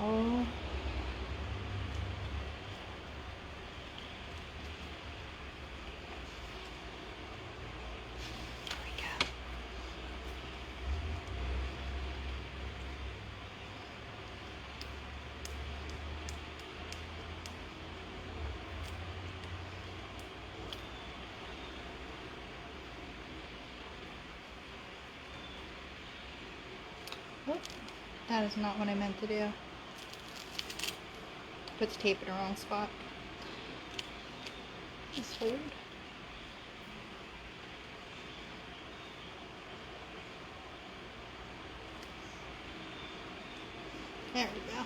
Oh. There we go. Oh, that is not what I meant to do. Put the tape in the wrong spot. Just hold. There we go.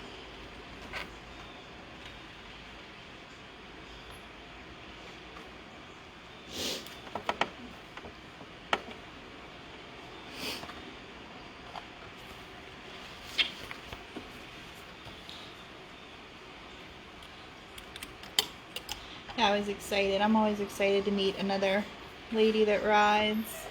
Yeah, I was excited. I'm always excited to meet another lady that rides.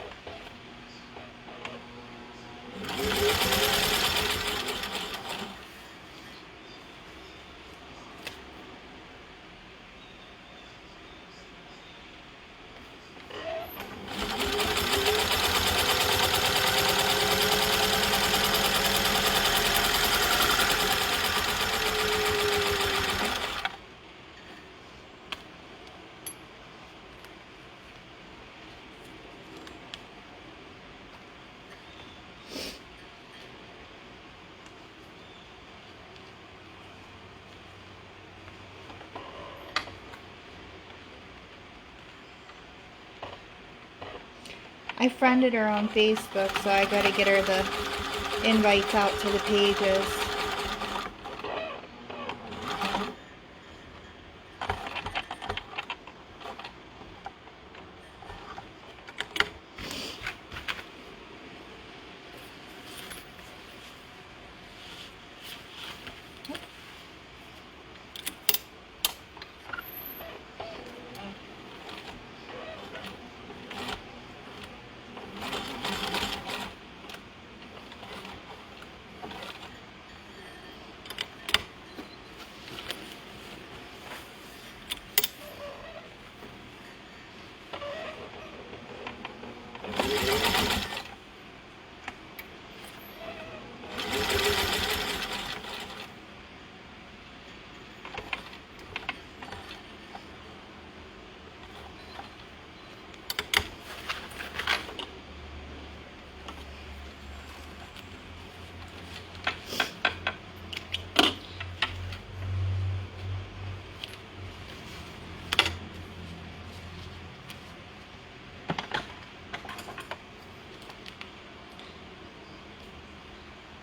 I friended her on Facebook, so I gotta get her the invites out to the pages.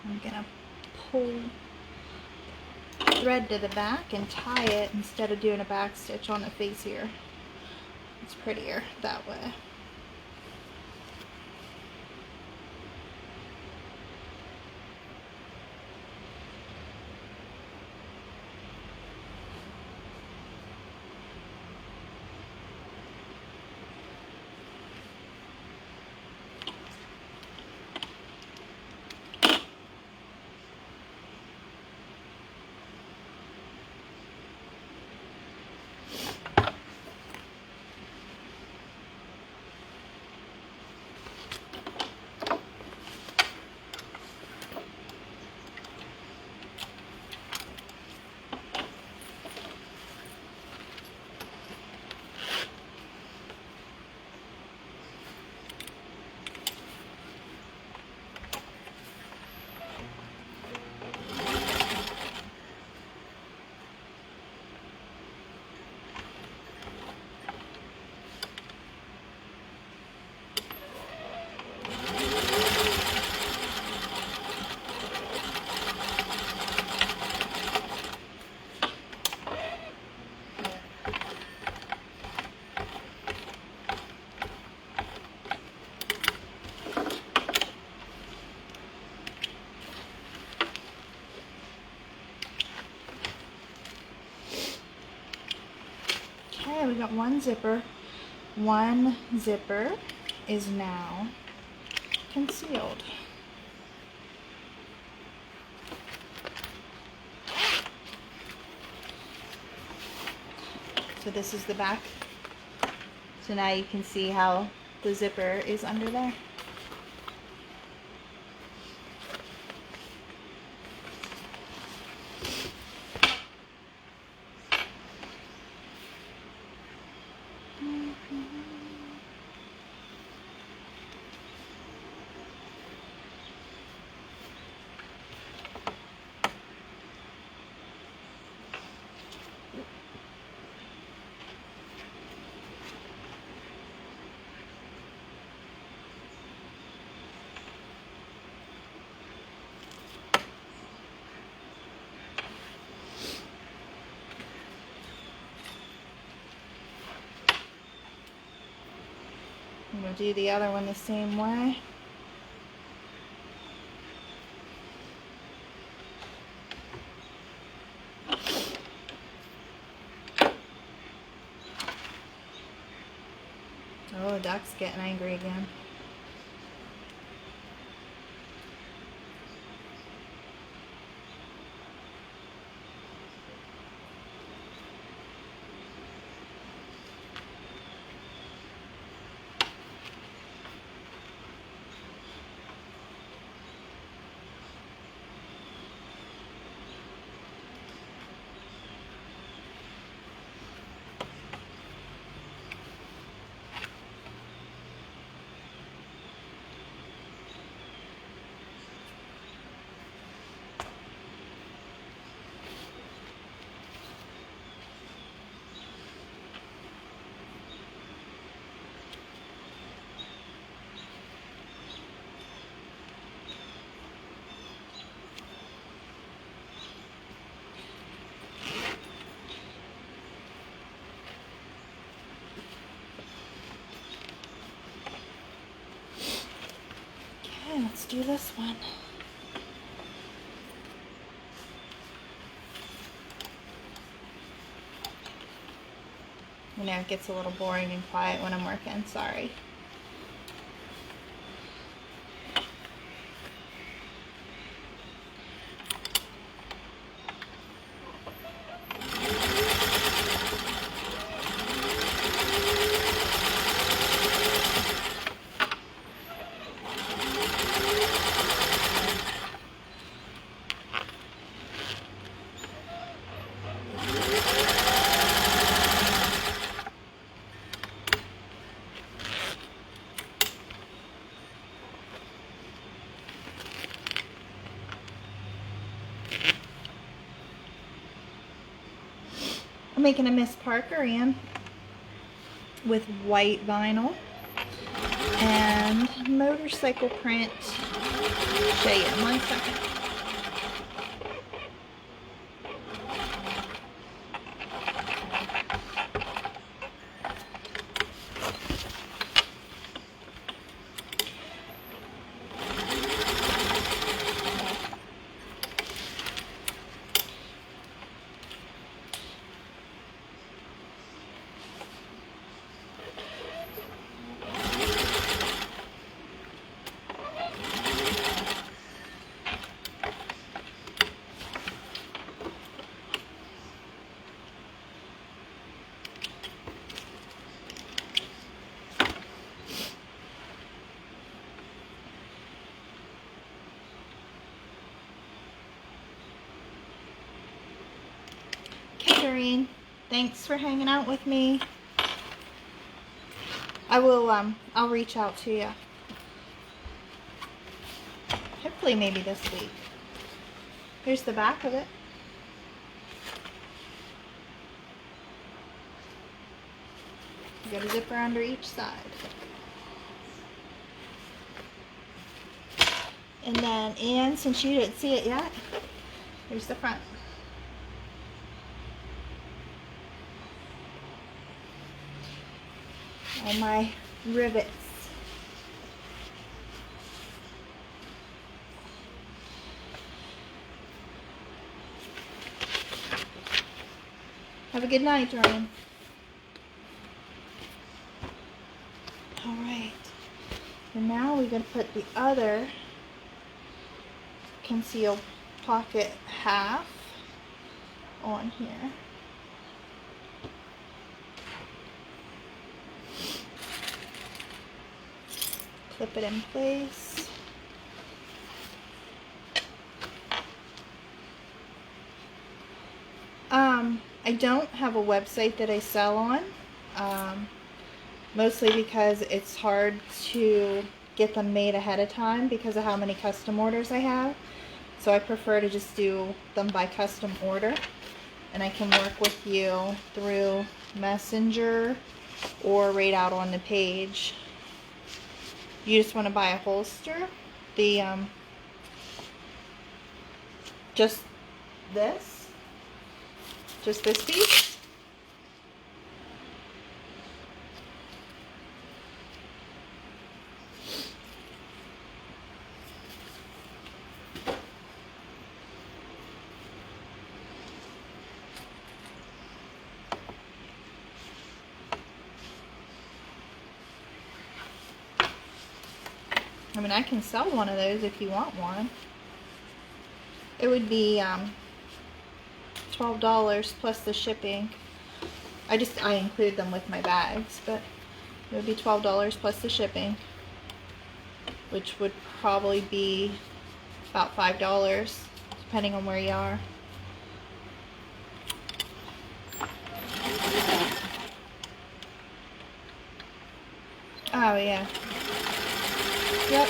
I'm gonna pull thread to the back and tie it instead of doing a back stitch on the face here. It's prettier that way. Okay, we got one zipper. One zipper is now concealed. So this is the back. So now you can see how the zipper is under there. I'm going to do the other one the same way. Oh, the duck's getting angry again. do this one. You know, it gets a little boring and quiet when I'm working, sorry. I'm making a Miss Parker in with white vinyl and motorcycle print. Show you in 1 second. Doreen, thanks for hanging out with me. I will, I'll reach out to you. Hopefully maybe this week. Here's the back of it. You got a zipper under each side. And then, Anne, since you didn't see it yet, here's the front. All my rivets. Have a good night, Doreen. All right. And now we're going to put the other concealed pocket half on here. Clip it in place. I don't have a website that I sell on, mostly because it's hard to get them made ahead of time because of how many custom orders I have. So I prefer to just do them by custom order, and I can work with you through Messenger or right out on the page. You just want to buy a holster, just this piece. I mean, I can sell one of those if you want one. It would be $12 plus the shipping. I include them with my bags, but it would be $12 plus the shipping, which would probably be about $5 depending on where you are. Oh yeah. Yep.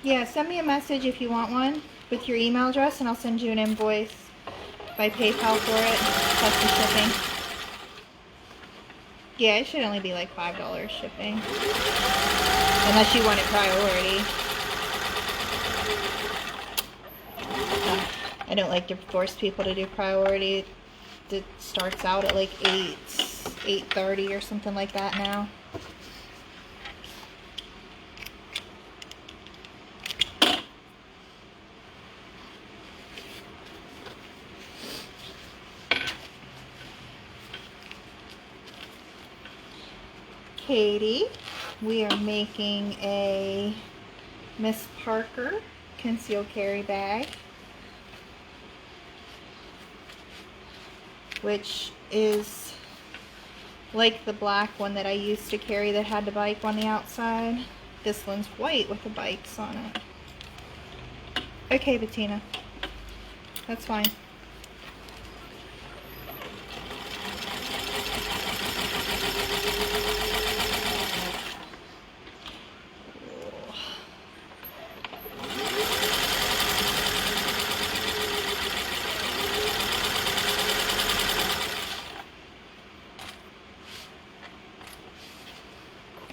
Yeah, send me a message if you want one with your email address, and I'll send you an invoice by PayPal for it, plus the shipping. Yeah, it should only be like $5 shipping, unless you want it priority. don't like to force people to do priority. It starts out at like 8:30 or something like that now. Katie, we are making a Miss Parker concealed carry bag, which is like the black one that I used to carry that had the bike on the outside. This one's white with the bikes on it. Okay, Bettina, that's fine.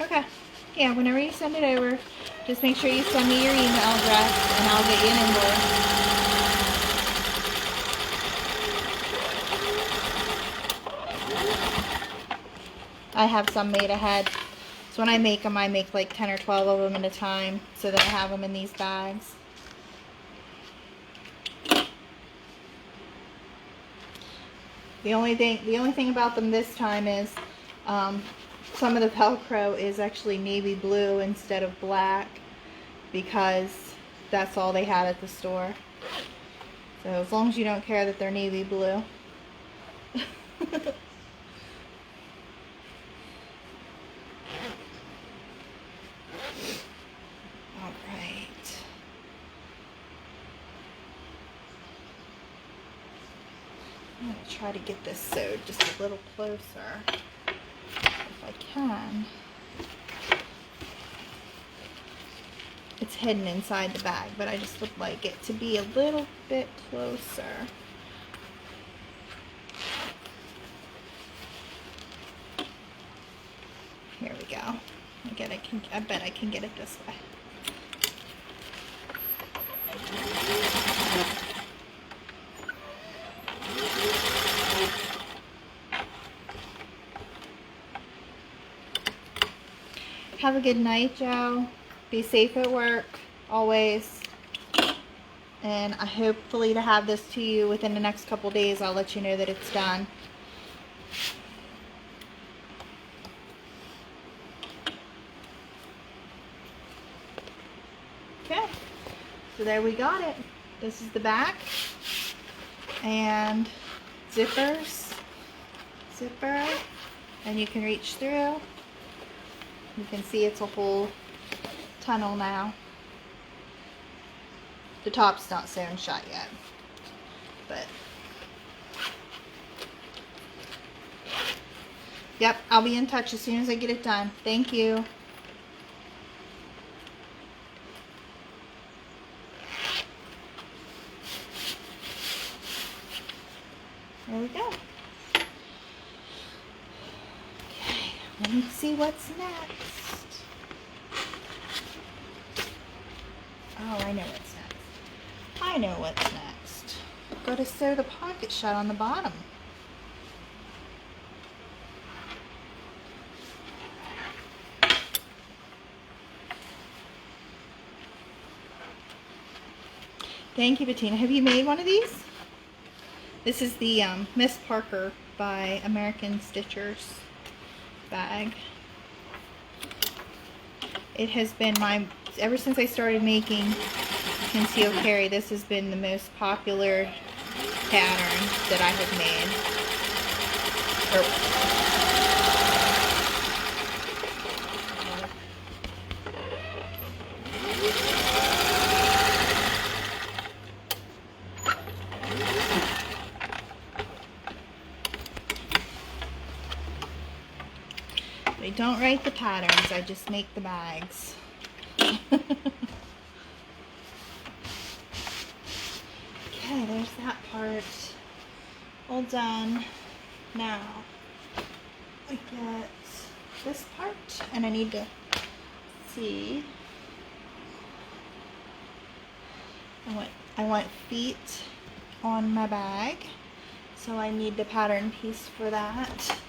Okay. Yeah, whenever you send it over, just make sure you send me your email address and I'll get you an invoice. I have some made ahead. So when I make them, I make like 10 or 12 of them at a time so that I have them in these bags. The only thing about them this time is some of the Velcro is actually navy blue instead of black because that's all they had at the store. So as long as you don't care that they're navy blue. Alright. I'm going to try to get this sewed just a little closer if I can. It's hidden inside the bag, but I just would like it to be a little bit closer. Here we go. I bet I can get it this way. Have a good night, Joe. Be safe at work, always. And I hopefully to have this to you within the next couple days. I'll let you know that it's done. Okay, so there we got it. This is the back. And zippers, zipper, and you can reach through. You can see it's a whole tunnel now. The top's not sewn shut yet, but yep, I'll be in touch as soon as I get it done. Thank you. There we go. Okay, let me see what's next. Oh, I know what's next. I know what's next. Got to sew the pocket shut on the bottom. Thank you, Bettina. Have you made one of these? This is the Miss Parker by American Stitchers bag. It has been ever since I started making concealed carry, this has been the most popular pattern that I have made. I don't write the patterns, I just make the bags. Okay, there's that part all done. Now I get this part and I need to see. I want feet on my bag. So I need the pattern piece for that.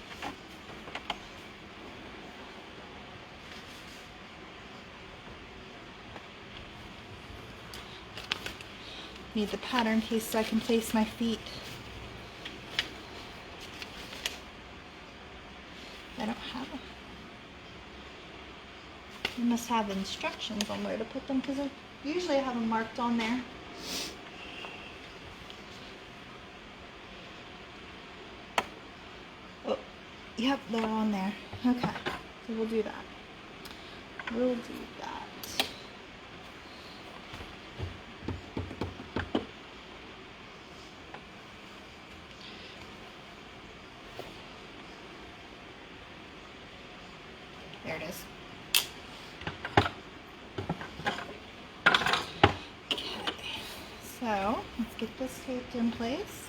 Need the pattern piece so I can place my feet. I don't have it. I must have instructions on where to put them because usually I have them marked on there. Oh, yep, they're on there. Okay, so we'll do that. We'll do that. There it is. Okay, so let's get this taped in place.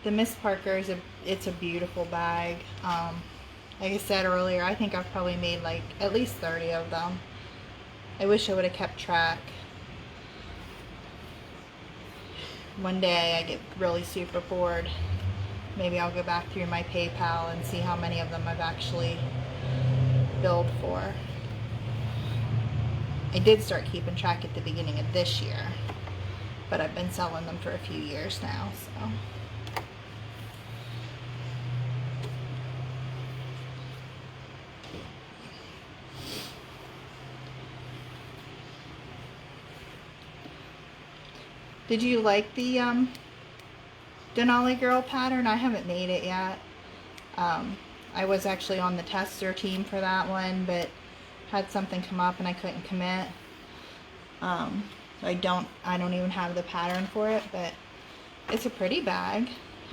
The Miss Parker it's a beautiful bag. Like I said earlier, I think I've probably made like at least 30 of them. I wish I would have kept track. One day I get really super bored. Maybe I'll go back through my PayPal and see how many of them I've actually billed for. I did start keeping track at the beginning of this year, but I've been selling them for a few years now, so. Did you like the Denali Girl pattern? I haven't made it yet. I was actually on the tester team for that one, but had something come up and I couldn't commit. So I don't even have the pattern for it, but it's a pretty bag.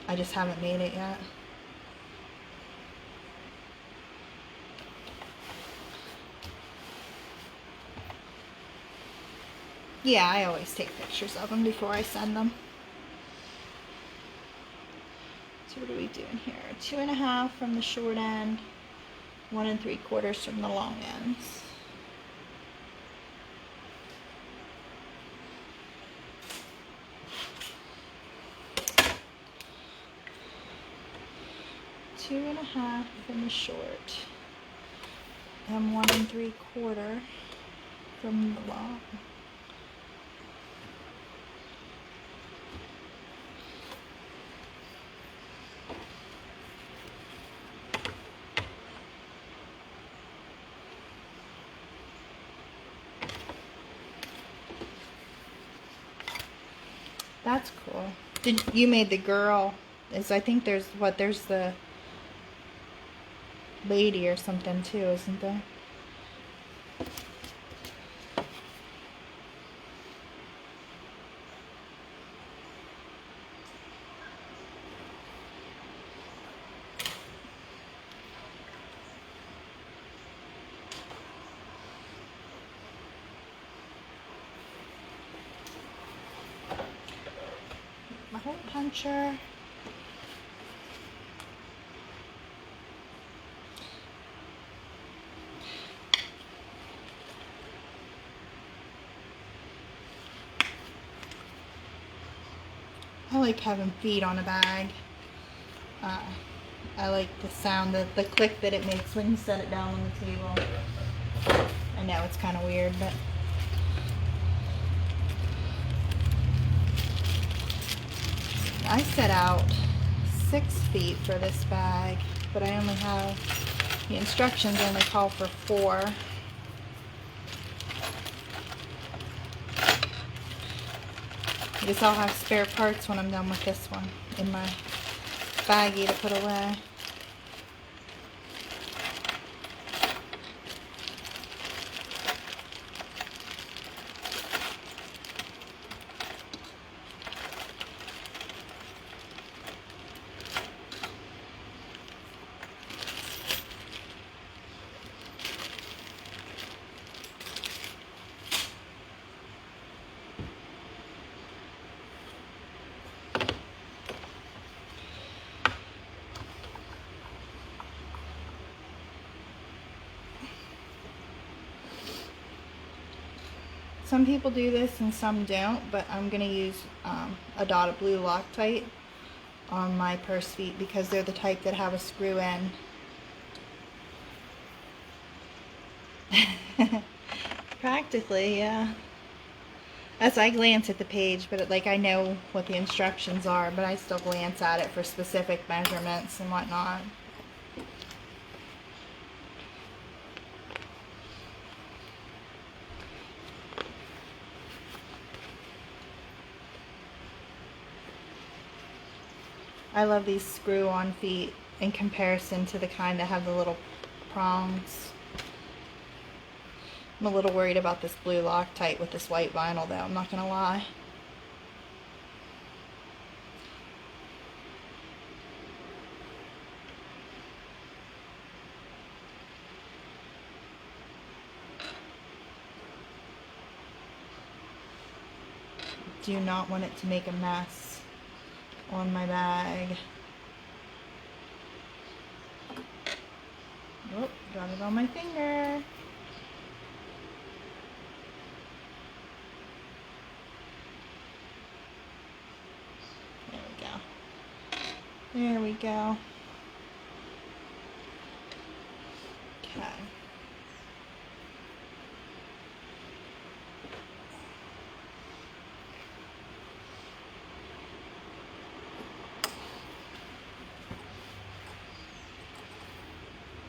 I just haven't made it yet. Yeah, I always take pictures of them before I send them. So what are we doing here? 2.5 from the short end, 1 3/4 from the long ends. Two and a half from the short, and 1 3/4 from the long. That's cool. You made the girl. I think there's the lady or something too, isn't there? My hole puncher. I like having feet on a bag. I like the sound, the click that it makes when you set it down on the table. I know it's kind of weird, but I set out 6 feet for this bag, but I only have, the instructions only call for 4. I guess I'll have spare parts when I'm done with this one in my baggie to put away. some people do this and some don't, but I'm going to use a dotted blue Loctite on my purse feet because they're the type that have a screw in. Practically, yeah. As I glance at the page, but like I know what the instructions are, but I still glance at it for specific measurements and whatnot. I love these screw-on feet in comparison to the kind that have the little prongs. I'm a little worried about this blue Loctite with this white vinyl though, I'm not gonna lie. Do not want it to make a mess on my bag. Oh, got it on my finger. There we go. There we go. Okay.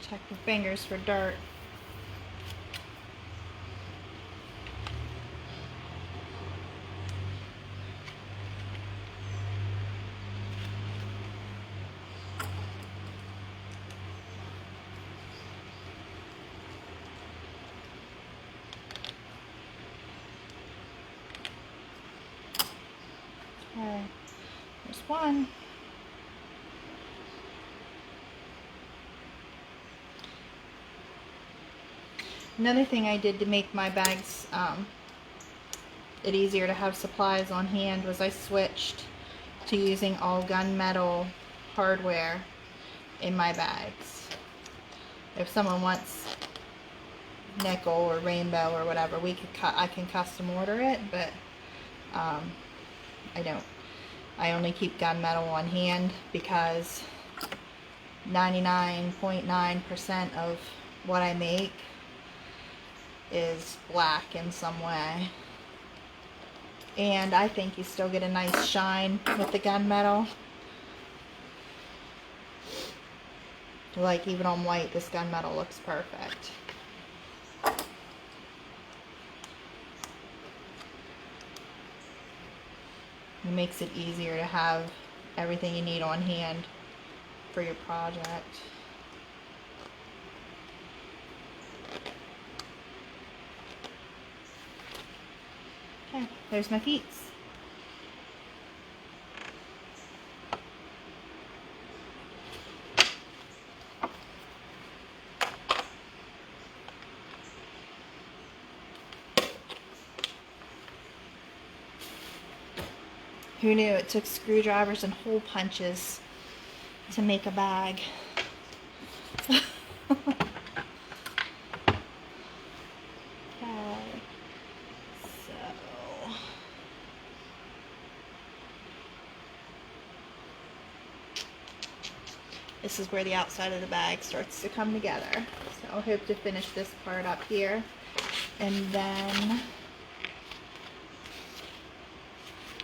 Check your fingers for dirt. Okay, there's one. Another thing I did to make my bags it easier to have supplies on hand was I switched to using all gunmetal hardware in my bags. If someone wants nickel or rainbow or whatever, I can custom order it, but I don't. I only keep gunmetal on hand because 99.9% of what I make is black in some way. And I think you still get a nice shine with the gunmetal. Like even on white, this gunmetal looks perfect. It makes it easier to have everything you need on hand for your project. Okay, there's my feet. Who knew it took screwdrivers and hole punches to make a bag? Okay. So this is where the outside of the bag starts to come together. So I'll hope to finish this part up here, and then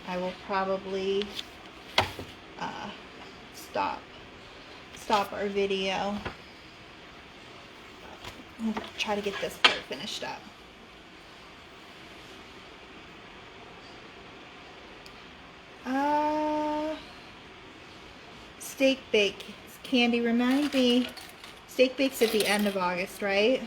I will probably stop our video. I'm gonna try to get this part finished up. Steak bake. Candy, remind me. Steak bake's at the end of August, right?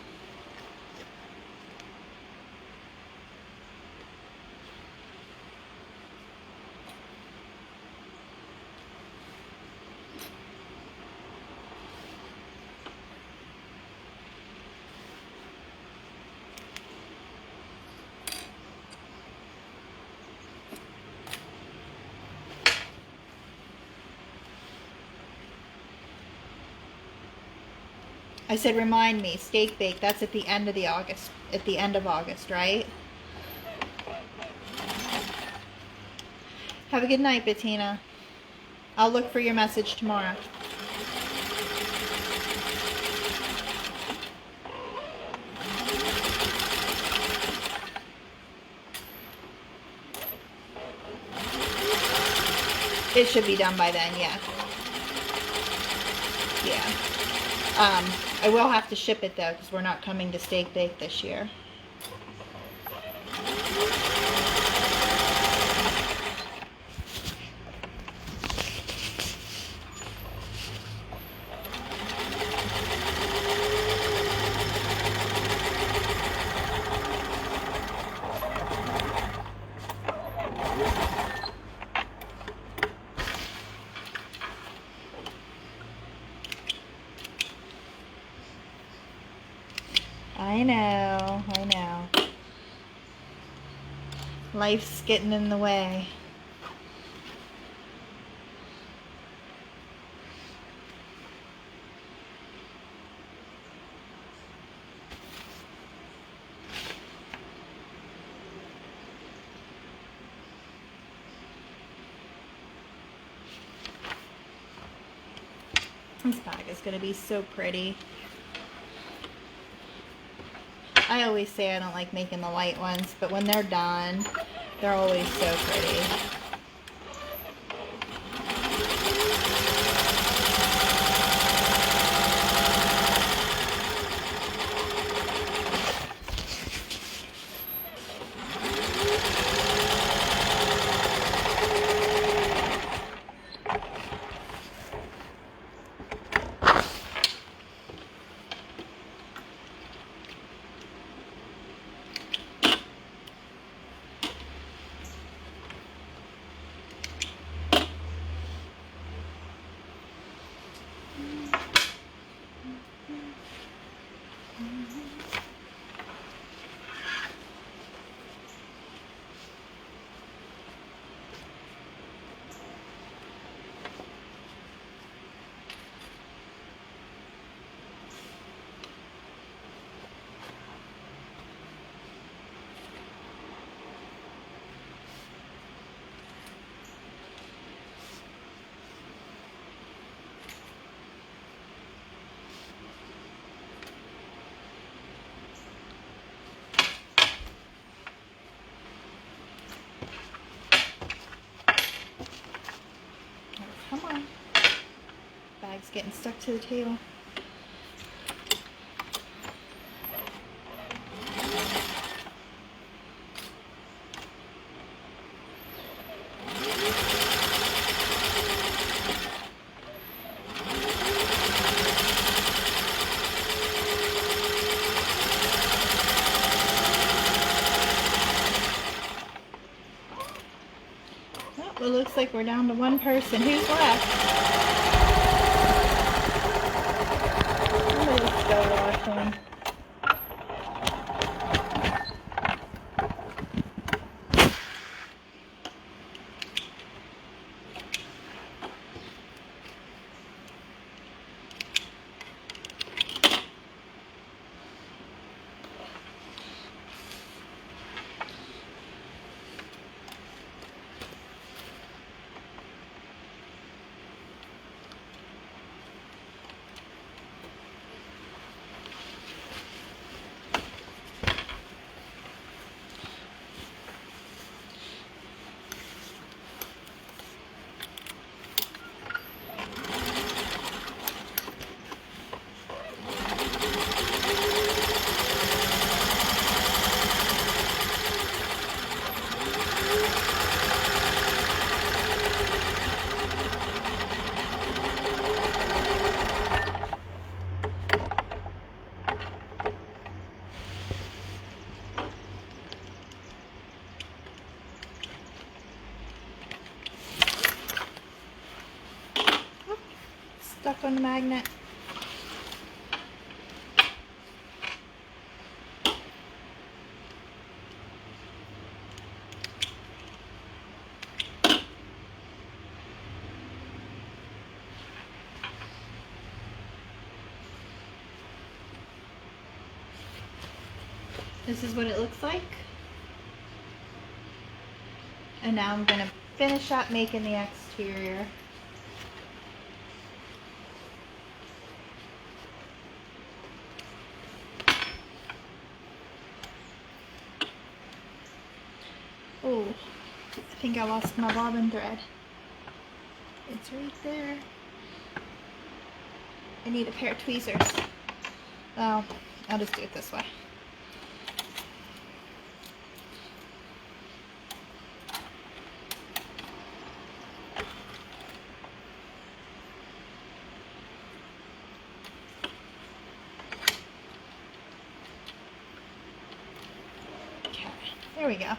I said remind me, steak bake, that's at the end of August, right? Have a good night, Bettina. I'll look for your message tomorrow. It should be done by then, yeah. Yeah. I will have to ship it though, because we're not coming to Steak Bake this year. I know. Life's getting in the way. This bag is going to be so pretty. I always say I don't like making the light ones, but when they're done, they're always so pretty. Come on. Bag's getting stuck to the table. Well, it looks like we're down to one person. Who's left? Somebody's still washing. Stuck on the magnet. This is what it looks like. And now I'm going to finish up making the exterior. Oh, I think I lost my bobbin thread. It's right there. I need a pair of tweezers. Oh, I'll just do it this way. Okay, there we go.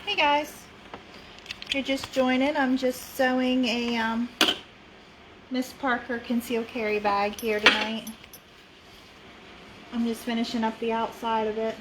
Hey guys, if you're just joining, I'm just sewing a Miss Parker concealed carry bag here tonight. I'm just finishing up the outside of it.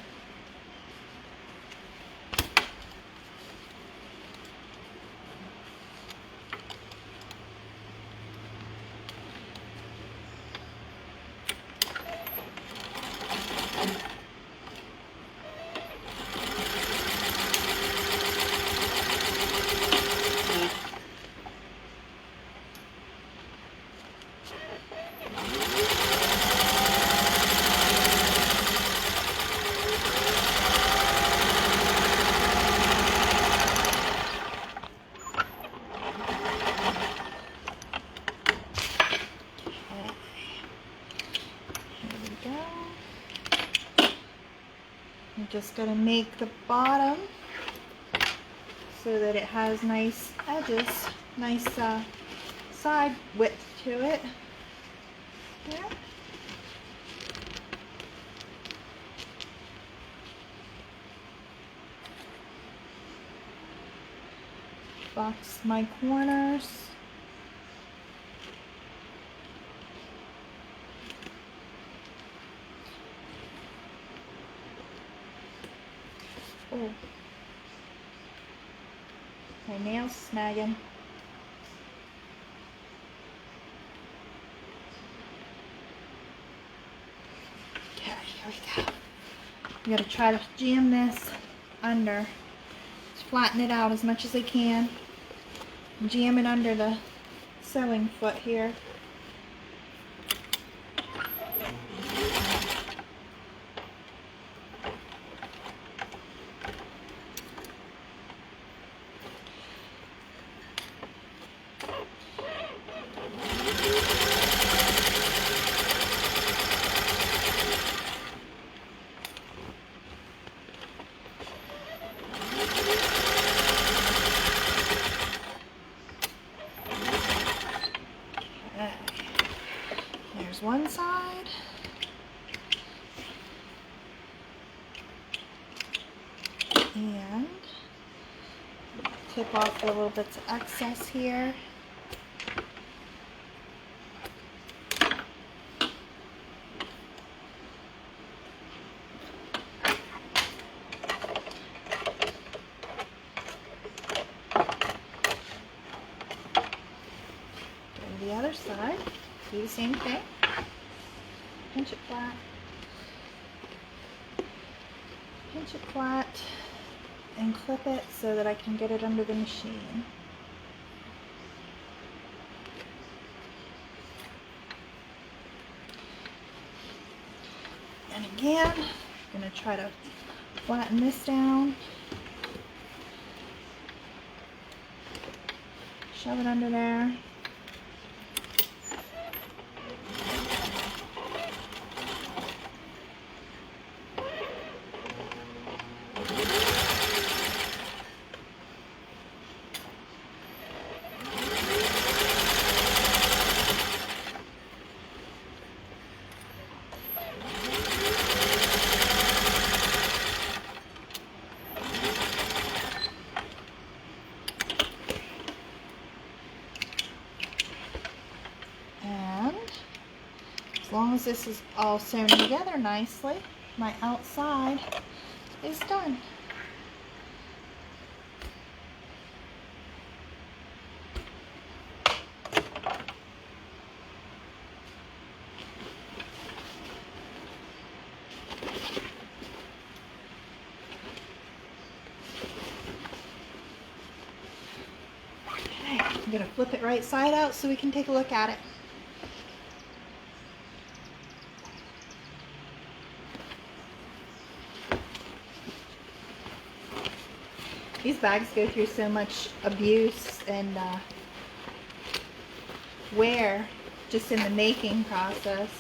I'm just going to make the bottom so that it has nice edges, nice side width to it. There. Box my corners. Oh, my nail's snagging. Okay, here we go. I'm gonna try to jam this under. Just flatten it out as much as I can. Jam it under the sewing foot here. There's one side. And tip off the little bits of excess here. Go to the other side. Do the same thing. Pinch it flat. Pinch it flat and clip it so that I can get it under the machine. And again, I'm going to try to flatten this down. Shove it under there. As long as this is all sewn together nicely, my outside is done. Okay, I'm gonna flip it right side out so we can take a look at it. These bags go through so much abuse and wear just in the making process.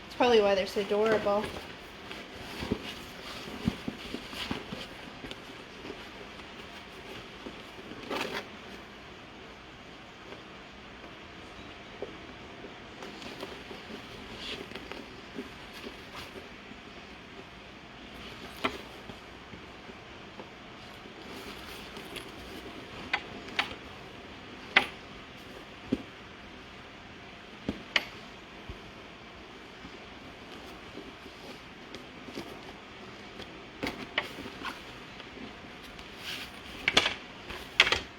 It's probably why they're so durable.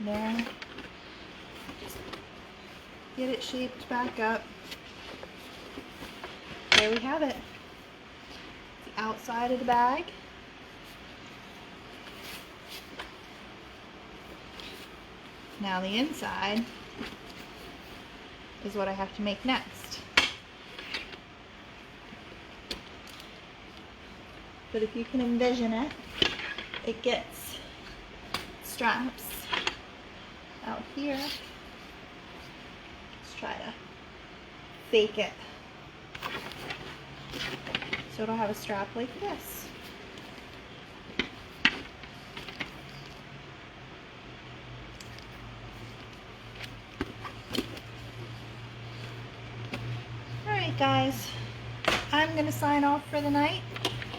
There. Get it shaped back up. There we have it. The outside of the bag. Now the inside is what I have to make next. But if you can envision it, it gets straps out here. Let's try to fake it. So it'll have a strap like this. Alright guys, I'm going to sign off for the night.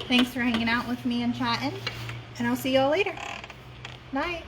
Thanks for hanging out with me and chatting, and I'll see y'all later. Night.